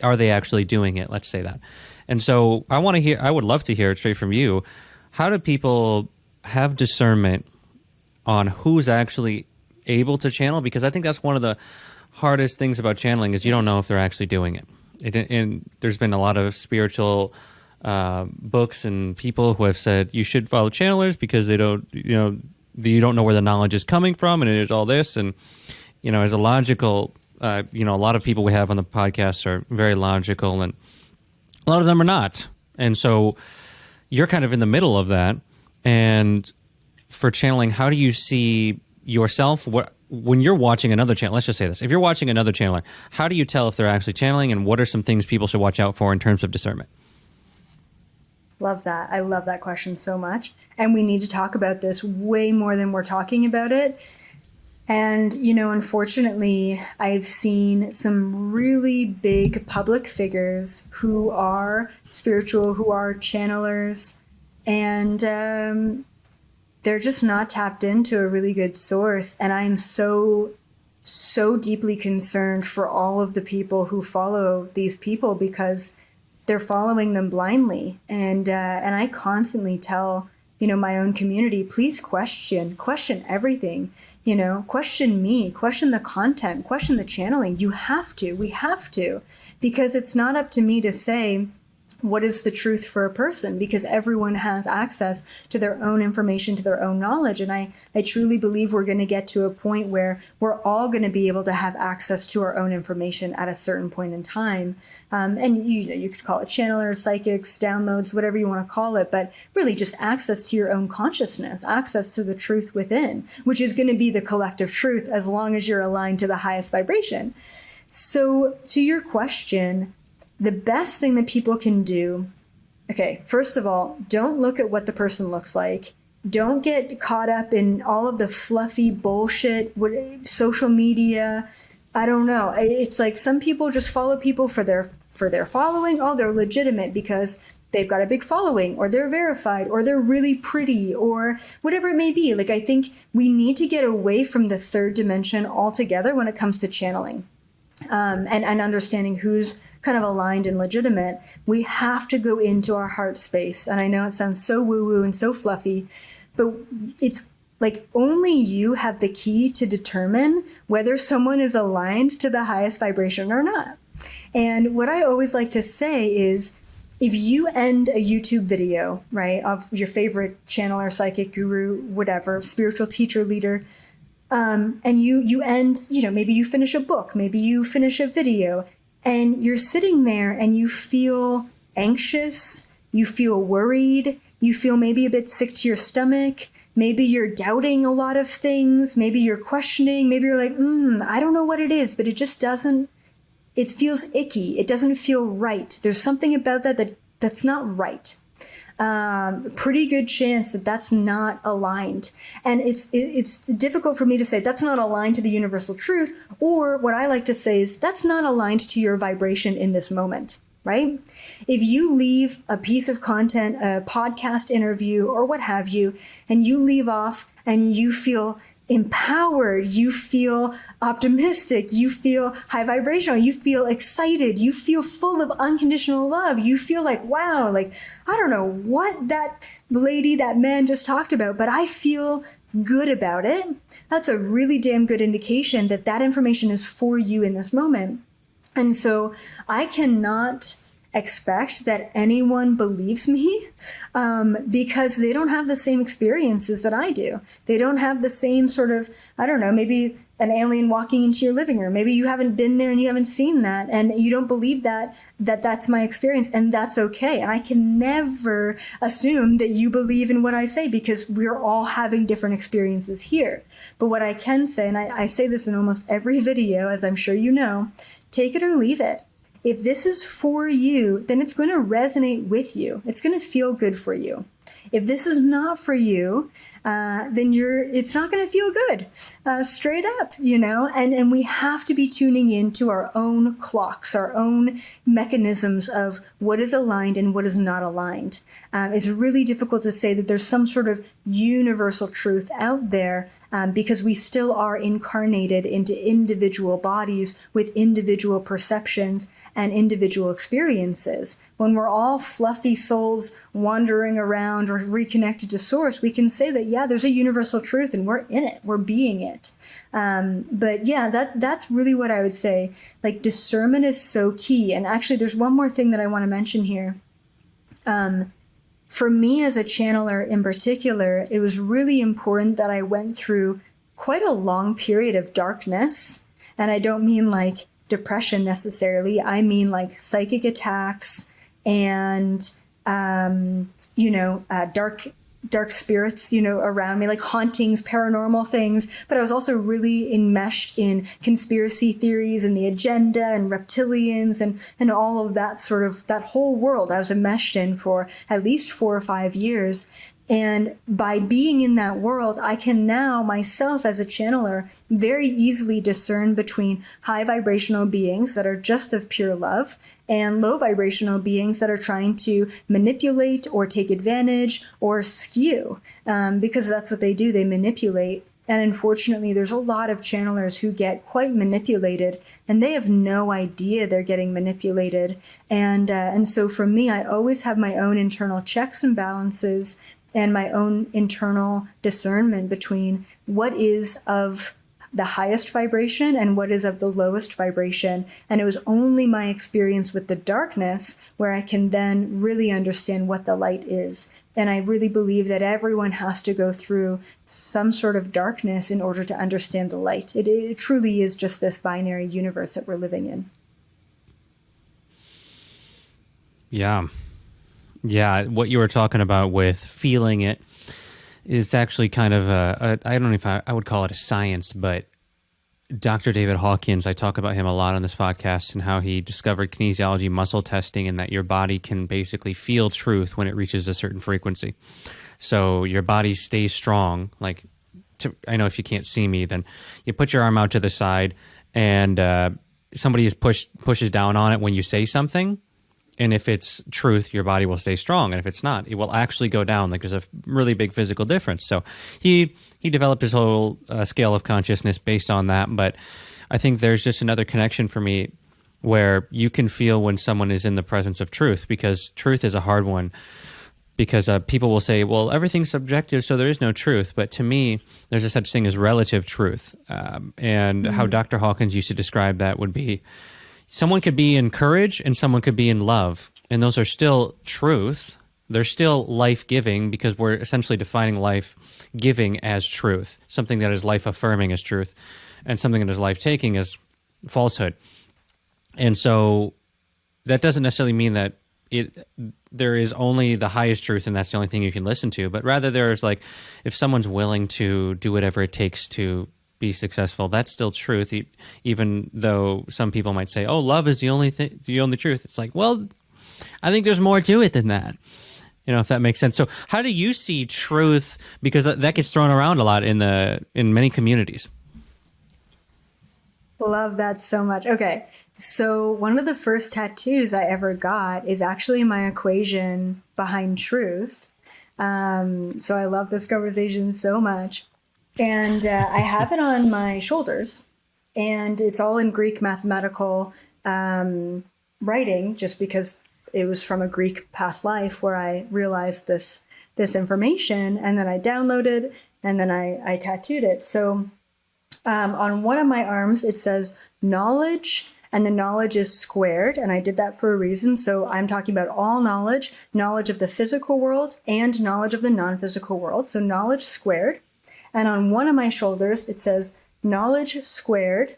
are they actually doing it? Let's say that. And so I would love to hear it straight from you. How do people have discernment on who's actually able to channel? Because I think that's one of the hardest things about channeling is you don't know if they're actually doing it. And there's been a lot of spiritual books and people who have said you should follow channelers because they don't, you don't know where the knowledge is coming from, and there's all this, and as a logical, a lot of people we have on the podcast are very logical, and a lot of them are not, and so you're kind of in the middle of that. And for channeling, how do you see yourself? When you're watching another channel, let's just say this: if you're watching another channeler, how do you tell if they're actually channeling, and what are some things people should watch out for in terms of discernment? Love that. I love that question so much. And we need to talk about this way more than we're talking about it. And, unfortunately, I've seen some really big public figures who are spiritual, who are channelers, and they're just not tapped into a really good source. And I'm so deeply concerned for all of the people who follow these people, because they're following them blindly. And I constantly tell, my own community, please question everything, question me, question the content, question the channeling. We have to, because it's not up to me to say what is the truth for a person, because everyone has access to their own information, to their own knowledge. And I truly believe we're going to get to a point where we're all going to be able to have access to our own information at a certain point in time. And you could call it channelers, psychics, downloads, whatever you want to call it, but really just access to your own consciousness, access to the truth within, which is going to be the collective truth as long as you're aligned to the highest vibration. So to your question, the best thing that people can do, okay, first of all, don't look at what the person looks like. Don't get caught up in all of the fluffy bullshit, social media. I don't know. It's like some people just follow people for their following. Oh, they're legitimate because they've got a big following, or they're verified, or they're really pretty, or whatever it may be. Like, I think we need to get away from the third dimension altogether when it comes to channeling. And understanding who's kind of aligned and legitimate. We have to go into our heart space. And I know it sounds so woo-woo and so fluffy, but it's like only you have the key to determine whether someone is aligned to the highest vibration or not. And what I always like to say is, if you end a YouTube video, right, of your favorite channeler, psychic, guru, whatever, spiritual teacher, leader, and you end, maybe you finish a book, maybe you finish a video, and you're sitting there and you feel anxious, you feel worried, you feel maybe a bit sick to your stomach, maybe you're doubting a lot of things, maybe you're questioning, maybe you're like, I don't know what it is, but it feels icky, it doesn't feel right. There's something about that's not right. Pretty good chance that that's not aligned. And it's difficult for me to say that's not aligned to the universal truth, or what I like to say is that's not aligned to your vibration in this moment, right? If you leave a piece of content, a podcast interview, or what have you, and you leave off and you feel empowered, you feel optimistic, you feel high vibrational, you feel excited, you feel full of unconditional love, you feel like, wow, like, I don't know what that lady, that man just talked about, but I feel good about it. That's a really damn good indication that that information is for you in this moment. And so I cannot expect that anyone believes me because they don't have the same experiences that I do. They don't have the same sort of, I don't know, maybe an alien walking into your living room. Maybe you haven't been there and you haven't seen that, and you don't believe that's my experience, and that's okay. And I can never assume that you believe in what I say, because we're all having different experiences here. But what I can say, and I say this in almost every video, as I'm sure you know, take it or leave it. If this is for you, then it's going to resonate with you. It's going to feel good for you. If this is not for you, then it's not going to feel good, straight up, and we have to be tuning into our own clocks, our own mechanisms of what is aligned and what is not aligned. It's really difficult to say that there's some sort of universal truth out there, because we still are incarnated into individual bodies with individual perceptions and individual experiences. When we're all fluffy souls wandering around or reconnected to source, we can say that, yeah, there's a universal truth and we're in it, we're being it. But yeah, that's really what I would say. Like, discernment is so key. And actually, there's one more thing that I want to mention here. For me as a channeler in particular, it was really important that I went through quite a long period of darkness. And I don't mean like depression necessarily. I mean like psychic attacks and, dark spirits, around me, like hauntings, paranormal things. But I was also really enmeshed in conspiracy theories and the agenda and reptilians and all of that sort of, that whole world I was enmeshed in for at least 4 or 5 years. And by being in that world, I can now myself as a channeler very easily discern between high vibrational beings that are just of pure love and low vibrational beings that are trying to manipulate or take advantage or skew, because that's what they do. They manipulate. And unfortunately, there's a lot of channelers who get quite manipulated and they have no idea they're getting manipulated. And so for me, I always have my own internal checks and balances and my own internal discernment between what is of the highest vibration and what is of the lowest vibration. And it was only my experience with the darkness where I can then really understand what the light is. And I really believe that everyone has to go through some sort of darkness in order to understand the light. It truly is just this binary universe that we're living in. Yeah. Yeah, what you were talking about with feeling it is actually kind of I don't know if I would call it a science, but Dr. David Hawkins, I talk about him a lot on this podcast and how he discovered kinesiology muscle testing and that your body can basically feel truth when it reaches a certain frequency. So your body stays strong. Like, I know if you can't see me, then you put your arm out to the side and somebody pushes down on it when you say something. And if it's truth, your body will stay strong. And if it's not, it will actually go down. Like there's a really big physical difference. So he developed his whole scale of consciousness based on that. But I think there's just another connection for me where you can feel when someone is in the presence of truth, because truth is a hard one. Because people will say, well, everything's subjective, so there is no truth. But to me, there's a such thing as relative truth. And how Dr. Hawkins used to describe that would be, someone could be in courage and someone could be in love. And those are still truth. They're still life-giving because we're essentially defining life-giving as truth. Something that is life-affirming as truth. And something that is life-taking as falsehood. And so that doesn't necessarily mean that there is only the highest truth and that's the only thing you can listen to. But rather there's like, if someone's willing to do whatever it takes to be successful, that's still truth, even though some people might say, oh, love is the only truth. It's like, well, I think there's more to it than that, if that makes sense. So how do you see truth? Because that gets thrown around a lot in many communities. Love that so much. Okay, so one of the first tattoos I ever got is actually my equation behind truth. So I love this conversation so much. And I have it on my shoulders, and it's all in Greek mathematical writing, just because it was from a Greek past life where I realized this information, and then I downloaded, and then I tattooed it. So on one of my arms, it says knowledge, and the knowledge is squared, and I did that for a reason. So I'm talking about all knowledge of the physical world and knowledge of the non-physical world. So knowledge squared. And on one of my shoulders, it says knowledge squared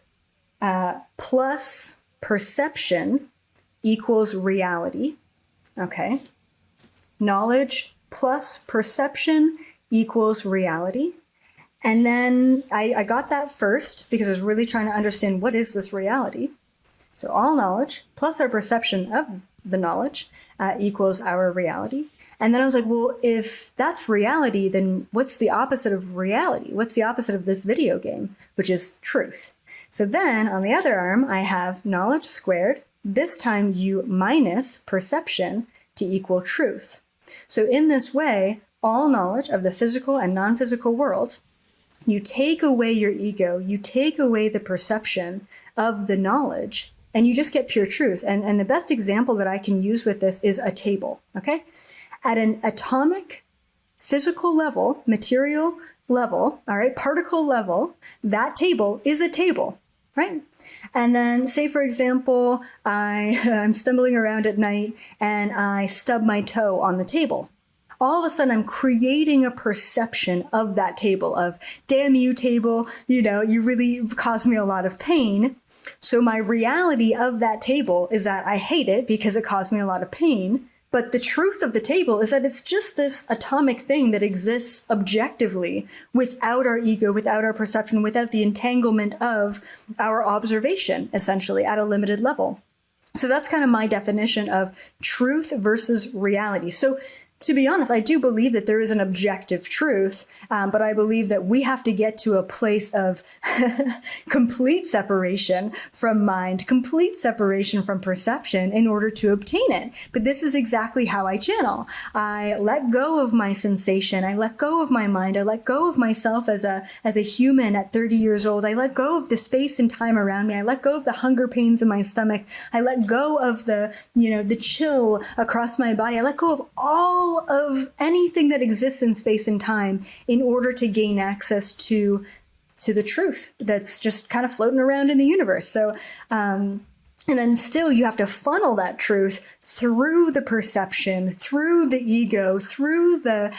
plus perception equals reality. Okay. Knowledge plus perception equals reality. And then I got that first because I was really trying to understand, what is this reality? So all knowledge plus our perception of the knowledge equals our reality. And then I was like, well, if that's reality, then what's the opposite of reality? What's the opposite of this video game, which is truth? So then on the other arm, I have knowledge squared, this time U minus perception to equal truth. So in this way, all knowledge of the physical and non-physical world, you take away your ego, you take away the perception of the knowledge, and you just get pure truth. And the best example that I can use with this is a table, okay? At an atomic, physical level, material level, all right, particle level, that table is a table. Right. And then say, for example, I'm stumbling around at night and I stub my toe on the table. All of a sudden, I'm creating a perception of that table of, damn you, table, you really caused me a lot of pain. So my reality of that table is that I hate it because it caused me a lot of pain. But the truth of the table is that it's just this atomic thing that exists objectively without our ego, without our perception, without the entanglement of our observation, essentially, at a limited level. So that's kind of my definition of truth versus reality. So to be honest, I do believe that there is an objective truth, but I believe that we have to get to a place of complete separation from mind, complete separation from perception in order to obtain it. But this is exactly how I channel. I let go of my sensation. I let go of my mind. I let go of myself as a human at 30 years old. I let go of the space and time around me. I let go of the hunger pains in my stomach. I let go of the chill across my body. I let go of all of anything that exists in space and time in order to gain access to the truth that's just kind of floating around in the universe. So, and then still you have to funnel that truth through the perception, through the ego, through the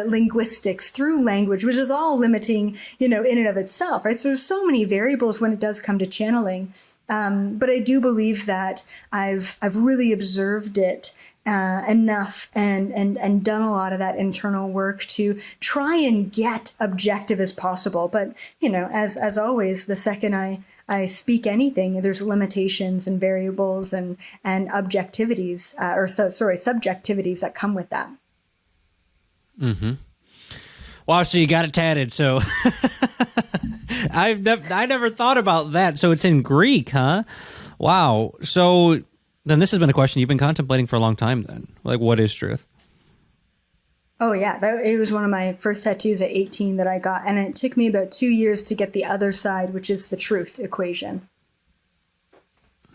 linguistics, through language, which is all limiting, in and of itself, right? So there's so many variables when it does come to channeling. But I do believe that I've really observed it enough and done a lot of that internal work to try and get objective as possible. But, as always, the second I speak anything, there's limitations and variables and objectivities, subjectivities that come with that. Mm-hmm. Wow, so you got it tatted. So I never thought about that. So it's in Greek, huh? Wow. So then this has been a question you've been contemplating for a long time then. Like, what is truth? Oh, yeah. It was one of my first tattoos at 18 that I got. And it took me about 2 years to get the other side, which is the truth equation.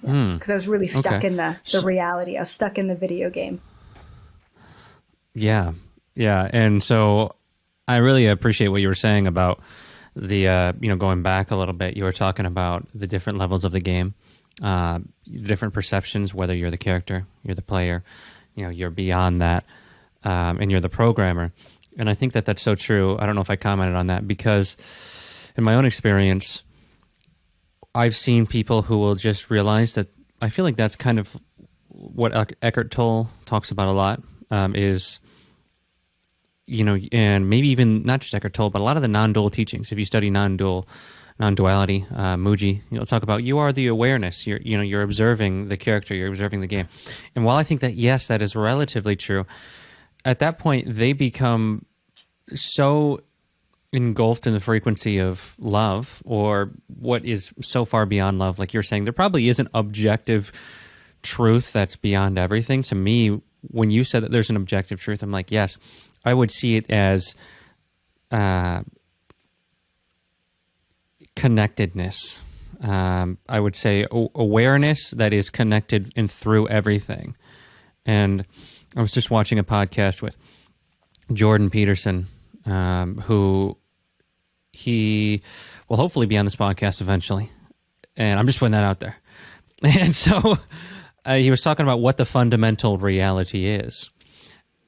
Because I was really stuck in the reality. I was stuck in the video game. Yeah. Yeah. And so I really appreciate what you were saying about the, going back a little bit. You were talking about the different levels of the game. Different perceptions, whether you're the character, you're the player, you're beyond that, and you're the programmer. And I think that that's so true. I don't know if I commented on that because in my own experience, I've seen people who will just realize that I feel like that's kind of what Eckhart Tolle talks about a lot, is, and maybe even not just Eckhart Tolle, but a lot of the non-dual teachings. If you study non-duality, Muji, talk about you are the awareness. You're observing the character, you're observing the game. And while I think that, yes, that is relatively true, at that point they become so engulfed in the frequency of love, or what is so far beyond love. Like you're saying, there probably is an objective truth that's beyond everything. To me, when you said that there's an objective truth, I'm like, yes, I would see it as connectedness. I would say awareness that is connected and through everything. And I was just watching a podcast with Jordan Peterson, who he will hopefully be on this podcast eventually. And I'm just putting that out there. And so he was talking about what the fundamental reality is.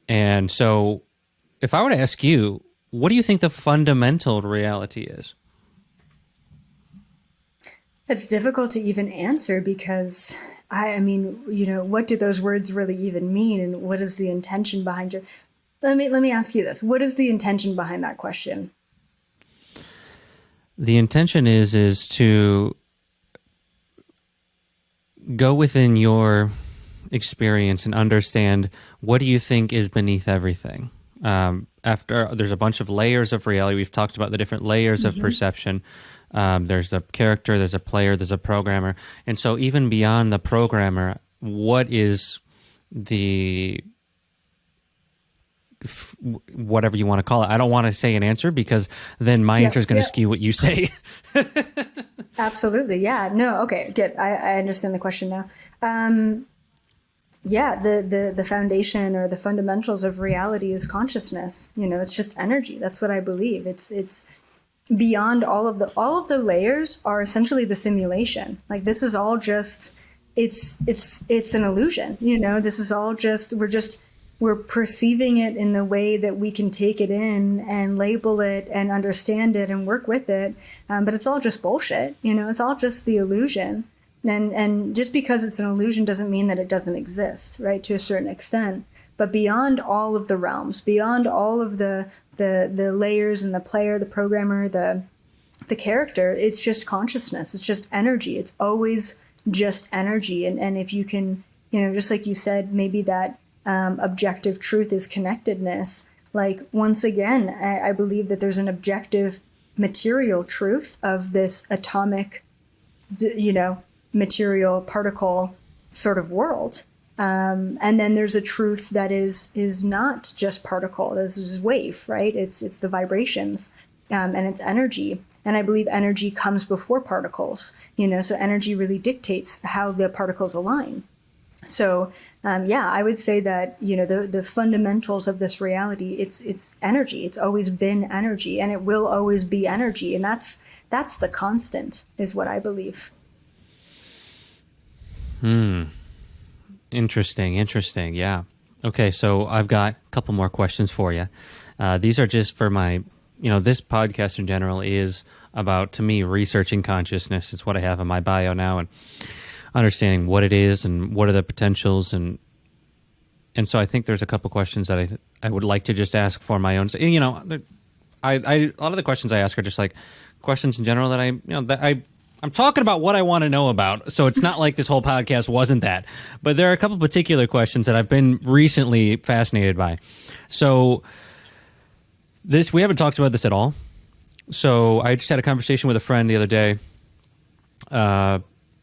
And so if I were to ask you, what do you think the fundamental reality is? It's difficult to even answer because, what do those words really even mean, and what is the intention behind it? Let me ask you this. What is the intention behind that question? The intention is to go within your experience and understand, what do you think is beneath everything? After there's a bunch of layers of reality. We've talked about the different layers of perception. There's the character, there's a player, there's a programmer. And so even beyond the programmer, what is the whatever you want to call it? I don't want to say an answer because then my answer is going to skew what you say. Absolutely. Yeah. No. Okay. Good. I understand the question now. The foundation or the fundamentals of reality is consciousness. It's just energy. That's what I believe. It's beyond all of the layers are essentially the simulation. Like this is all just it's an illusion. This is all just we're perceiving it in the way that we can take it in and label it and understand it and work with it. But it's all just bullshit. It's all just the illusion. And just because it's an illusion doesn't mean that it doesn't exist, right? To a certain extent. But beyond all of the realms, beyond all of the layers and the player, the programmer, the character, it's just consciousness. It's just energy. It's always just energy. And if you can, just like you said, maybe that objective truth is connectedness. Like, once again, I believe that there's an objective material truth of this atomic, material particle sort of world. And then there's a truth that is not just particle. This is wave, right? It's the vibrations, and it's energy. And I believe energy comes before particles, so energy really dictates how the particles align. So, I would say that, the fundamentals of this reality, it's energy. It's always been energy, and it will always be energy. And that's the constant, is what I believe. Interesting. Yeah. Okay. So I've got a couple more questions for you. These are just for my, this podcast in general is about, to me, researching consciousness. It's what I have in my bio now, and understanding what it is and what are the potentials. And so I think there's a couple questions that I would like to just ask for my own. A lot of the questions I ask are just like questions in general that I'm talking about what I want to know about. So it's not like this whole podcast wasn't that. But there are a couple particular questions that I've been recently fascinated by. So we haven't talked about this at all. So I just had a conversation with a friend the other day.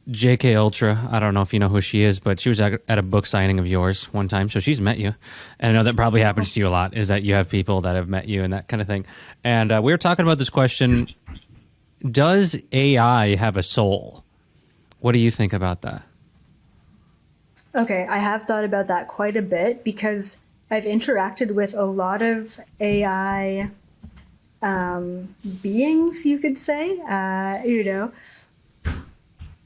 JK Ultra, I don't know if you know who she is, but she was at a book signing of yours one time, so she's met you. And I know that probably happens to you a lot, is that you have people that have met you and that kind of thing. And we were talking about this question, does AI have a soul? What do you think about that? Okay, I have thought about that quite a bit because I've interacted with a lot of AI beings, you could say,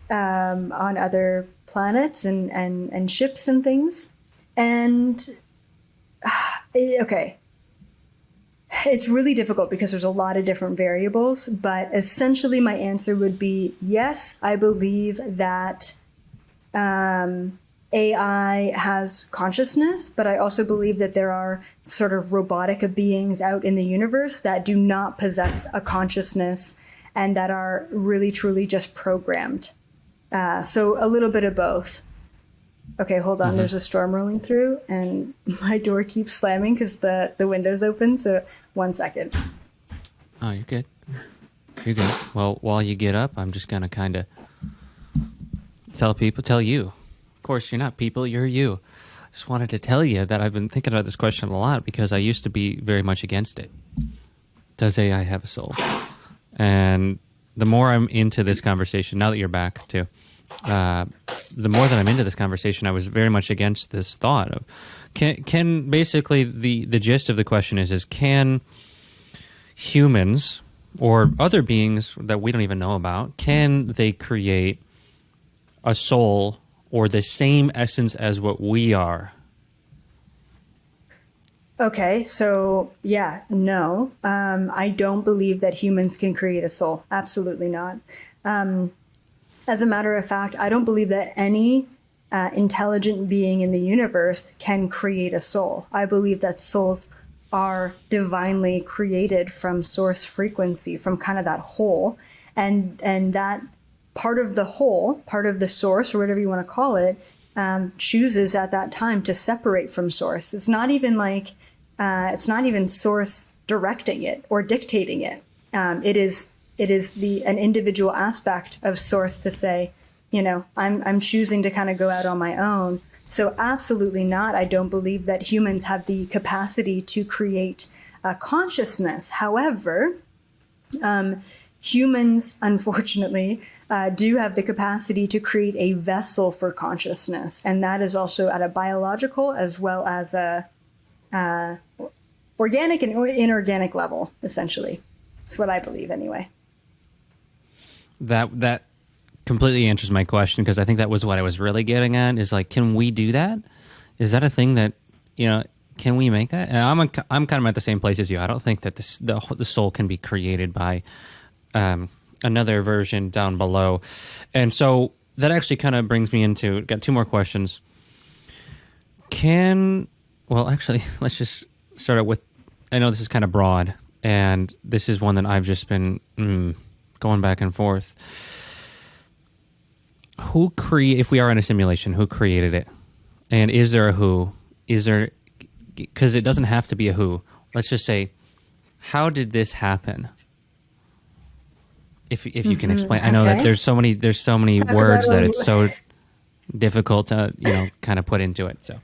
on other planets and ships and things. And okay, it's really difficult because there's a lot of different variables, but essentially my answer would be yes, I believe that AI has consciousness, but I also believe that there are sort of robotic beings out in the universe that do not possess a consciousness and that are really truly just programmed. So a little bit of both. Okay, hold on. Mm-hmm. There's a storm rolling through and my door keeps slamming because the window's open. So 1 second. Oh, you're good. You're good. Well, while you get up, I'm just going to kind of tell you. Of course, you're not people, you're you. I just wanted to tell you that I've been thinking about this question a lot because I used to be very much against it. Does AI have a soul? And the more I'm into this conversation, now that you're back too, the more that I'm into this conversation, I was very much against this thought of can basically the gist of the question is can humans or other beings that we don't even know about, can they create a soul or the same essence as what we are? Okay, so yeah, no. I don't believe that humans can create a soul. Absolutely not. As a matter of fact, I don't believe that any intelligent being in the universe can create a soul. I believe that souls are divinely created from source frequency, from kind of that whole, and that part of the whole, part of the source, or whatever you want to call it, chooses at that time to separate from source. It's not even like it's not even source directing it or dictating it. It is an individual aspect of source to say, I'm choosing to kind of go out on my own. So absolutely not. I don't believe that humans have the capacity to create a consciousness. However, humans, unfortunately, do have the capacity to create a vessel for consciousness. And that is also at a biological as well as a organic and inorganic level, essentially. It's what I believe anyway. That completely answers my question, because I think that was what I was really getting at, is like, can we do that? Is that a thing that, can we make that? And I'm kind of at the same place as you. I don't think that the soul can be created by another version down below. And so that actually kind of brings me into, got two more questions. Actually, let's just start out with, I know this is kind of broad, and this is one that I've just been going back and forth. If we are in a simulation, who created it? And is there a who? Because it doesn't have to be a who. Let's just say, how did this happen? If you can explain. I know that there's so many words that it's so difficult to, kind of put into it. So.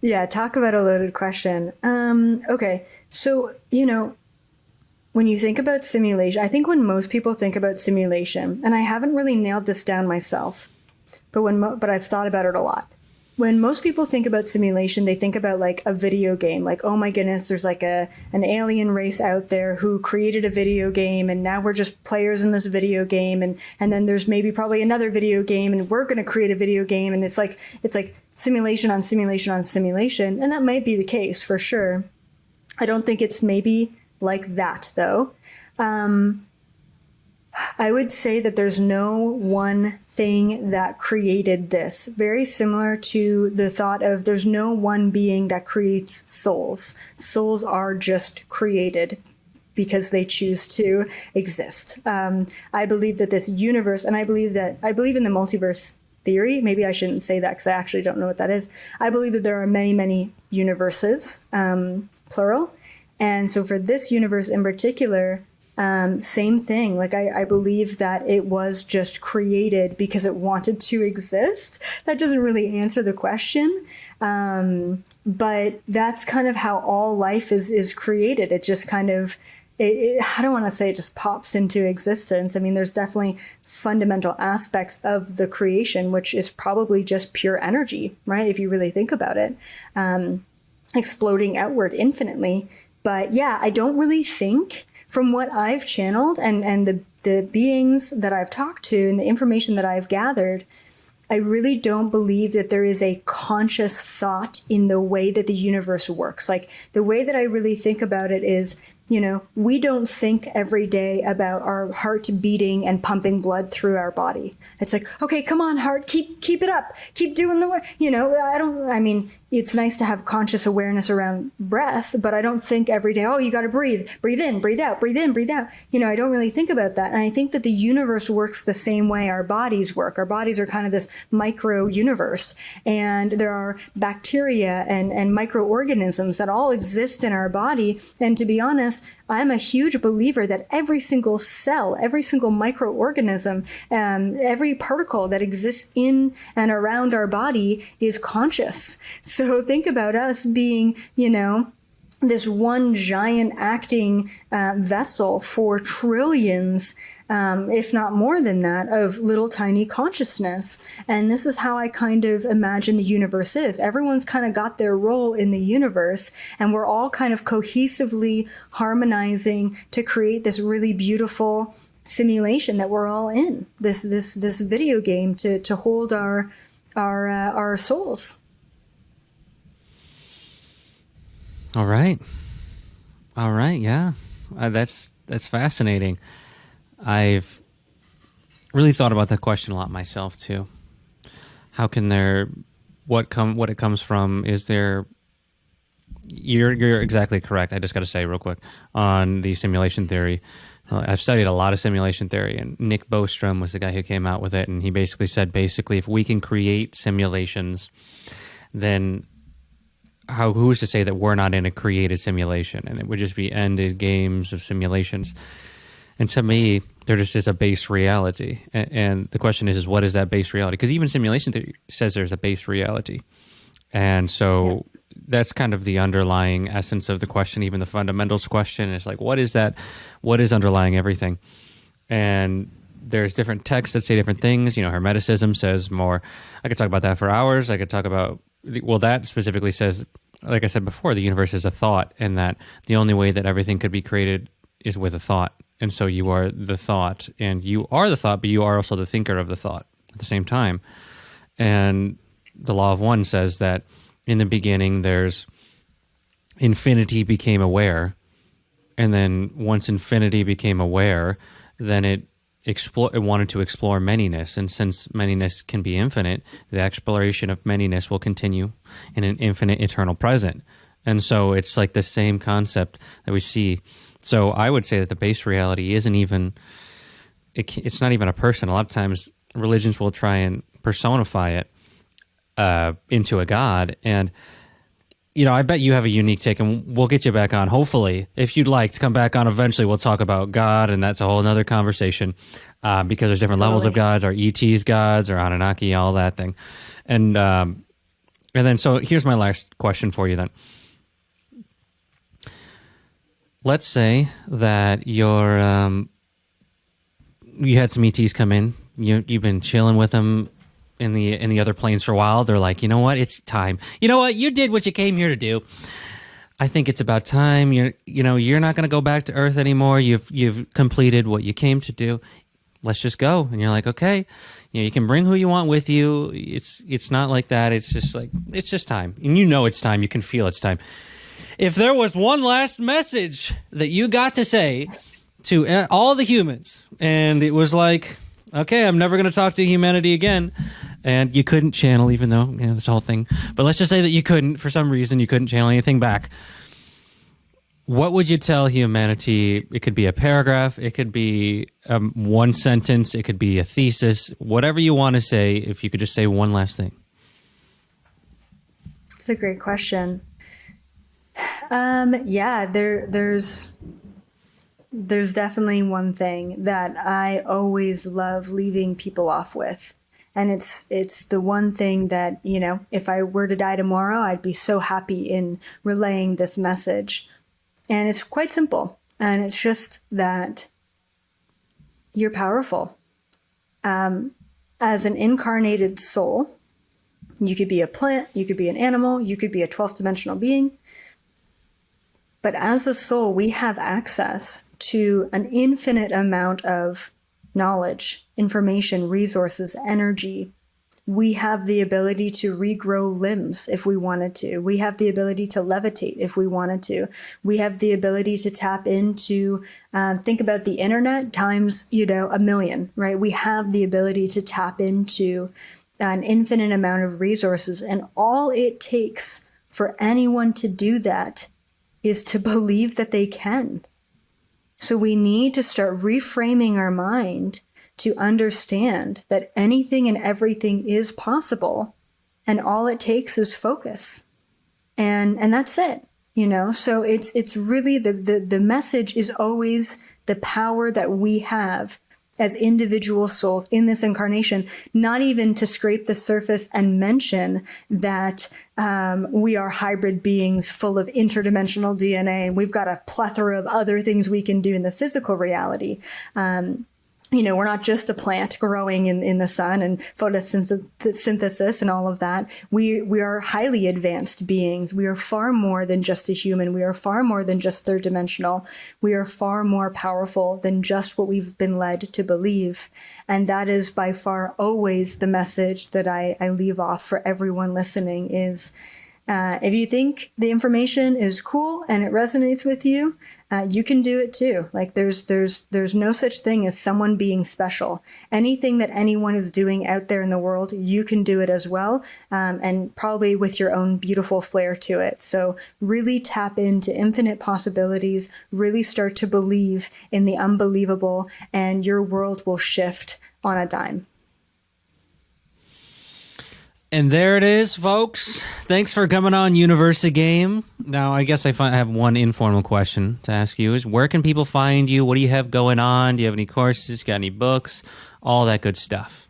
Yeah, talk about a loaded question. Okay, so, when you think about simulation, I think when most people think about simulation, and I haven't really nailed this down myself, but I've thought about it a lot. When most people think about simulation, they think about like a video game, like, oh my goodness, there's like an alien race out there who created a video game, and now we're just players in this video game, and then there's maybe probably another video game, and we're going to create a video game, and it's like simulation on simulation on simulation, and that might be the case for sure. I don't think it's maybe like that though. I would say that there's no one thing that created this. Very similar to the thought of there's no one being that creates souls. Souls are just created because they choose to exist. I believe that this universe, and I believe in the multiverse theory. Maybe I shouldn't say that because I actually don't know what that is. I believe that there are many, many universes, plural. And so for this universe in particular, same thing. Like I believe that it was just created because it wanted to exist. That doesn't really answer the question. But that's kind of how all life is created. It just kind of, I don't want to say it just pops into existence. I mean, there's definitely fundamental aspects of the creation, which is probably just pure energy, right? If you really think about it, exploding outward infinitely. But yeah, I don't really think, from what I've channeled and the beings that I've talked to and the information that I've gathered, I really don't believe that there is a conscious thought in the way that the universe works. Like the way that I really think about it is, we don't think every day about our heart beating and pumping blood through our body. It's like, okay, come on, heart, keep it up, keep doing the work. I mean, it's nice to have conscious awareness around breath, but I don't think every day, oh, you got to breathe in, breathe out, breathe in, breathe out. I don't really think about that. And I think that the universe works the same way our bodies work. Our bodies are kind of this micro universe, and there are bacteria and microorganisms that all exist in our body. And to be honest, I'm a huge believer that every single cell, every single microorganism, every particle that exists in and around our body is conscious. So think about us being, this one giant acting vessel for trillions, if not more than that, of little tiny consciousness. And this is how I kind of imagine the universe is. Everyone's kind of got their role in the universe, and we're all kind of cohesively harmonizing to create this really beautiful simulation that we're all in. This video game to hold our souls. All right. Yeah. That's fascinating. I've really thought about that question a lot myself too. How can what it comes from? Is there, you're exactly correct. I just got to say real quick on the simulation theory. I've studied a lot of simulation theory, and Nick Bostrom was the guy who came out with it. And he basically said, if we can create simulations, then who's to say that we're not in a created simulation, and it would just be ended games of simulations. And to me, there just is a base reality. And the question is what is that base reality? Because even simulation theory says there's a base reality. And so that's kind of the underlying essence of the question, even the fundamentals question is like, what is that? What is underlying everything? And there's different texts that say different things. Hermeticism says more. I could talk about that for hours. I could talk about, that specifically says, like I said before, the universe is a thought, and that the only way that everything could be created is with a thought. And so you are the thought, and you are the thought, but you are also the thinker of the thought at the same time. And the law of one says that in the beginning, there's infinity became aware. And then once infinity became aware, then it wanted to explore manyness. And since manyness can be infinite, the exploration of manyness will continue in an infinite eternal present. And so it's like the same concept that we see. So I would say that the base reality isn't even, it's not even a person. A lot of times religions will try and personify it into a god. And, you know, I bet you have a unique take, and we'll get you back on. Hopefully, if you'd like to come back on eventually, we'll talk about God, and that's a whole other conversation because there's different levels of gods, or ET's gods, or Anunnaki, all that thing. And then, so here's my last question for you then. Let's say that you had some ETs come in. You've been chilling with them in the other planes for a while. They're like, you know what? It's time. You know what? You did what you came here to do. I think it's about time. You're not going to go back to Earth anymore. You've completed what you came to do. Let's just go. And you're like, okay. You can bring who you want with you. It's not like that. It's just time. And you know it's time. You can feel it's time. If there was one last message that you got to say to all the humans, and it was like, okay, I'm never going to talk to humanity again, and you couldn't channel, even though, this whole thing, but let's just say that you couldn't, for some reason, you couldn't channel anything back. What would you tell humanity? It could be a paragraph, it could be one sentence, it could be a thesis, whatever you want to say, if you could just say one last thing. It's a great question. There's definitely one thing that I always love leaving people off with. And it's the one thing that, if I were to die tomorrow, I'd be so happy in relaying this message. And it's quite simple. And it's just that you're powerful. As an incarnated soul, you could be a plant, you could be an animal, you could be a 12th dimensional being. But as a soul, we have access to an infinite amount of knowledge, information, resources, energy. We have the ability to regrow limbs if we wanted to. We have the ability to levitate if we wanted to. We have the ability to tap into, think about the internet times, 1,000,000, right? We have the ability to tap into an infinite amount of resources. And all it takes for anyone to do that is to believe that they can. So we need to start reframing our mind to understand that anything and everything is possible, and all it takes is focus. And that's it, So it's really the message is always the power that we have as individual souls in this incarnation, not even to scrape the surface and mention that we are hybrid beings full of interdimensional DNA. We've got a plethora of other things we can do in the physical reality. We're not just a plant growing in the sun and photosynthesis and all of that. We are highly advanced beings. We are far more than just a human. We are far more than just third dimensional. We are far more powerful than just what we've been led to believe. And that is by far always the message that I leave off for everyone listening is, if you think the information is cool and it resonates with you, you can do it too. Like there's no such thing as someone being special. Anything that anyone is doing out there in the world, you can do it as well, and probably with your own beautiful flair to it. So really tap into infinite possibilities, really start to believe in the unbelievable, and your world will shift on a dime. And there it is, folks. Thanks for coming on Universe Game. Now, I guess I have one informal question to ask you is, where can people find you? What do you have going on? Do you have any courses? Got any books? All that good stuff.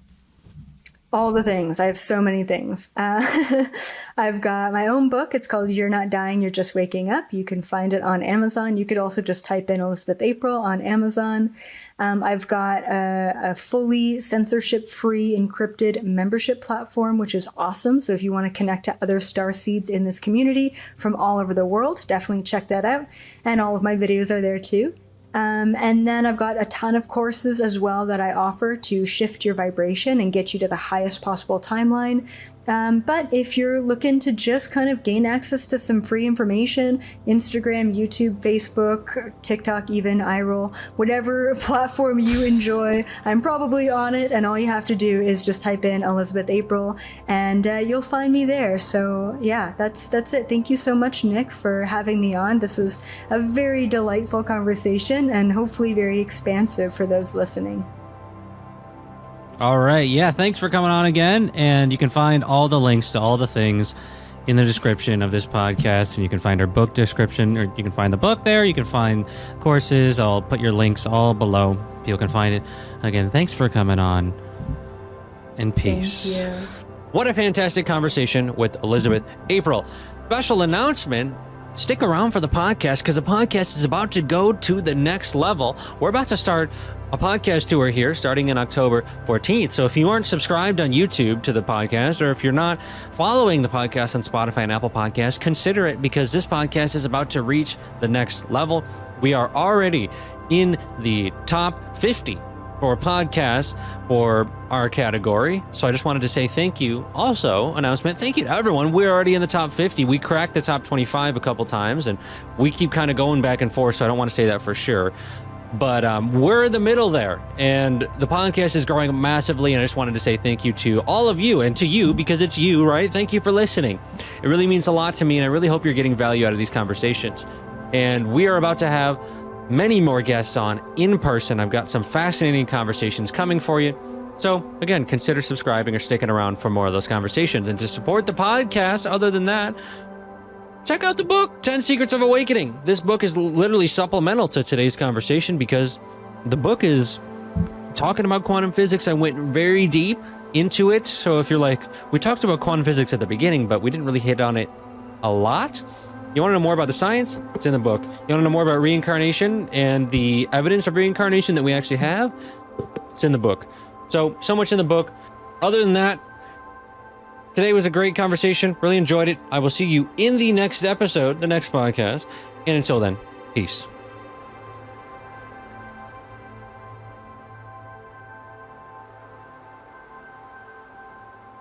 All the things. I have so many things. I've got my own book. It's called You're Not Dying, You're Just Waking Up. You can find it on Amazon. You could also just type in Elizabeth April on Amazon. I've got a fully censorship-free encrypted membership platform, which is awesome. So if you want to connect to other starseeds in this community from all over the world, definitely check that out. And all of my videos are there too. And then I've got a ton of courses as well that I offer to shift your vibration and get you to the highest possible timeline. But if you're looking to just kind of gain access to some free information, Instagram, YouTube, Facebook, TikTok, even iRoll, whatever platform you enjoy, I'm probably on it. And all you have to do is just type in Elizabeth April and you'll find me there. So yeah, that's it. Thank you so much, Nick, for having me on. This was a very delightful conversation and hopefully very expansive for those listening. All right. Yeah. Thanks for coming on again. And you can find all the links to all the things in the description of this podcast. And you can find our book description, or you can find the book there. You can find courses. I'll put your links all below. People can find it. Again, thanks for coming on. And peace. Thank you. What a fantastic conversation with Elizabeth April. Special announcement. Stick around for the podcast because the podcast is about to go to the next level. We're about to start a podcast tour here starting in October 14th. So if you aren't subscribed on YouTube to the podcast, or if you're not following the podcast on Spotify and Apple Podcasts, consider it because this podcast is about to reach the next level. We are already in the top 50 for podcasts for our category. So I just wanted to say thank you. Also, announcement, thank you to everyone. We're already in the top 50. We cracked the top 25 a couple times and we keep kind of going back and forth. So I don't want to say that for sure. But we're in the middle there and the podcast is growing massively. And I just wanted to say thank you to all of you and to you because it's you, right? Thank you for listening. It really means a lot to me. And I really hope you're getting value out of these conversations. And we are about to have many more guests on in person. I've got some fascinating conversations coming for you. So again, consider subscribing or sticking around for more of those conversations. And to support the podcast, other than that, check out the book, 10 Secrets of Awakening. This book is literally supplemental to today's conversation because the book is talking about quantum physics. I went very deep into it. So if you're like, we talked about quantum physics at the beginning, but we didn't really hit on it a lot. You want to know more about the science? It's in the book. You want to know more about reincarnation and the evidence of reincarnation that we actually have? It's in the book. So much in the book. Other than that, today was a great conversation. Really enjoyed it. I will see you in the next episode, the next podcast. And until then, peace.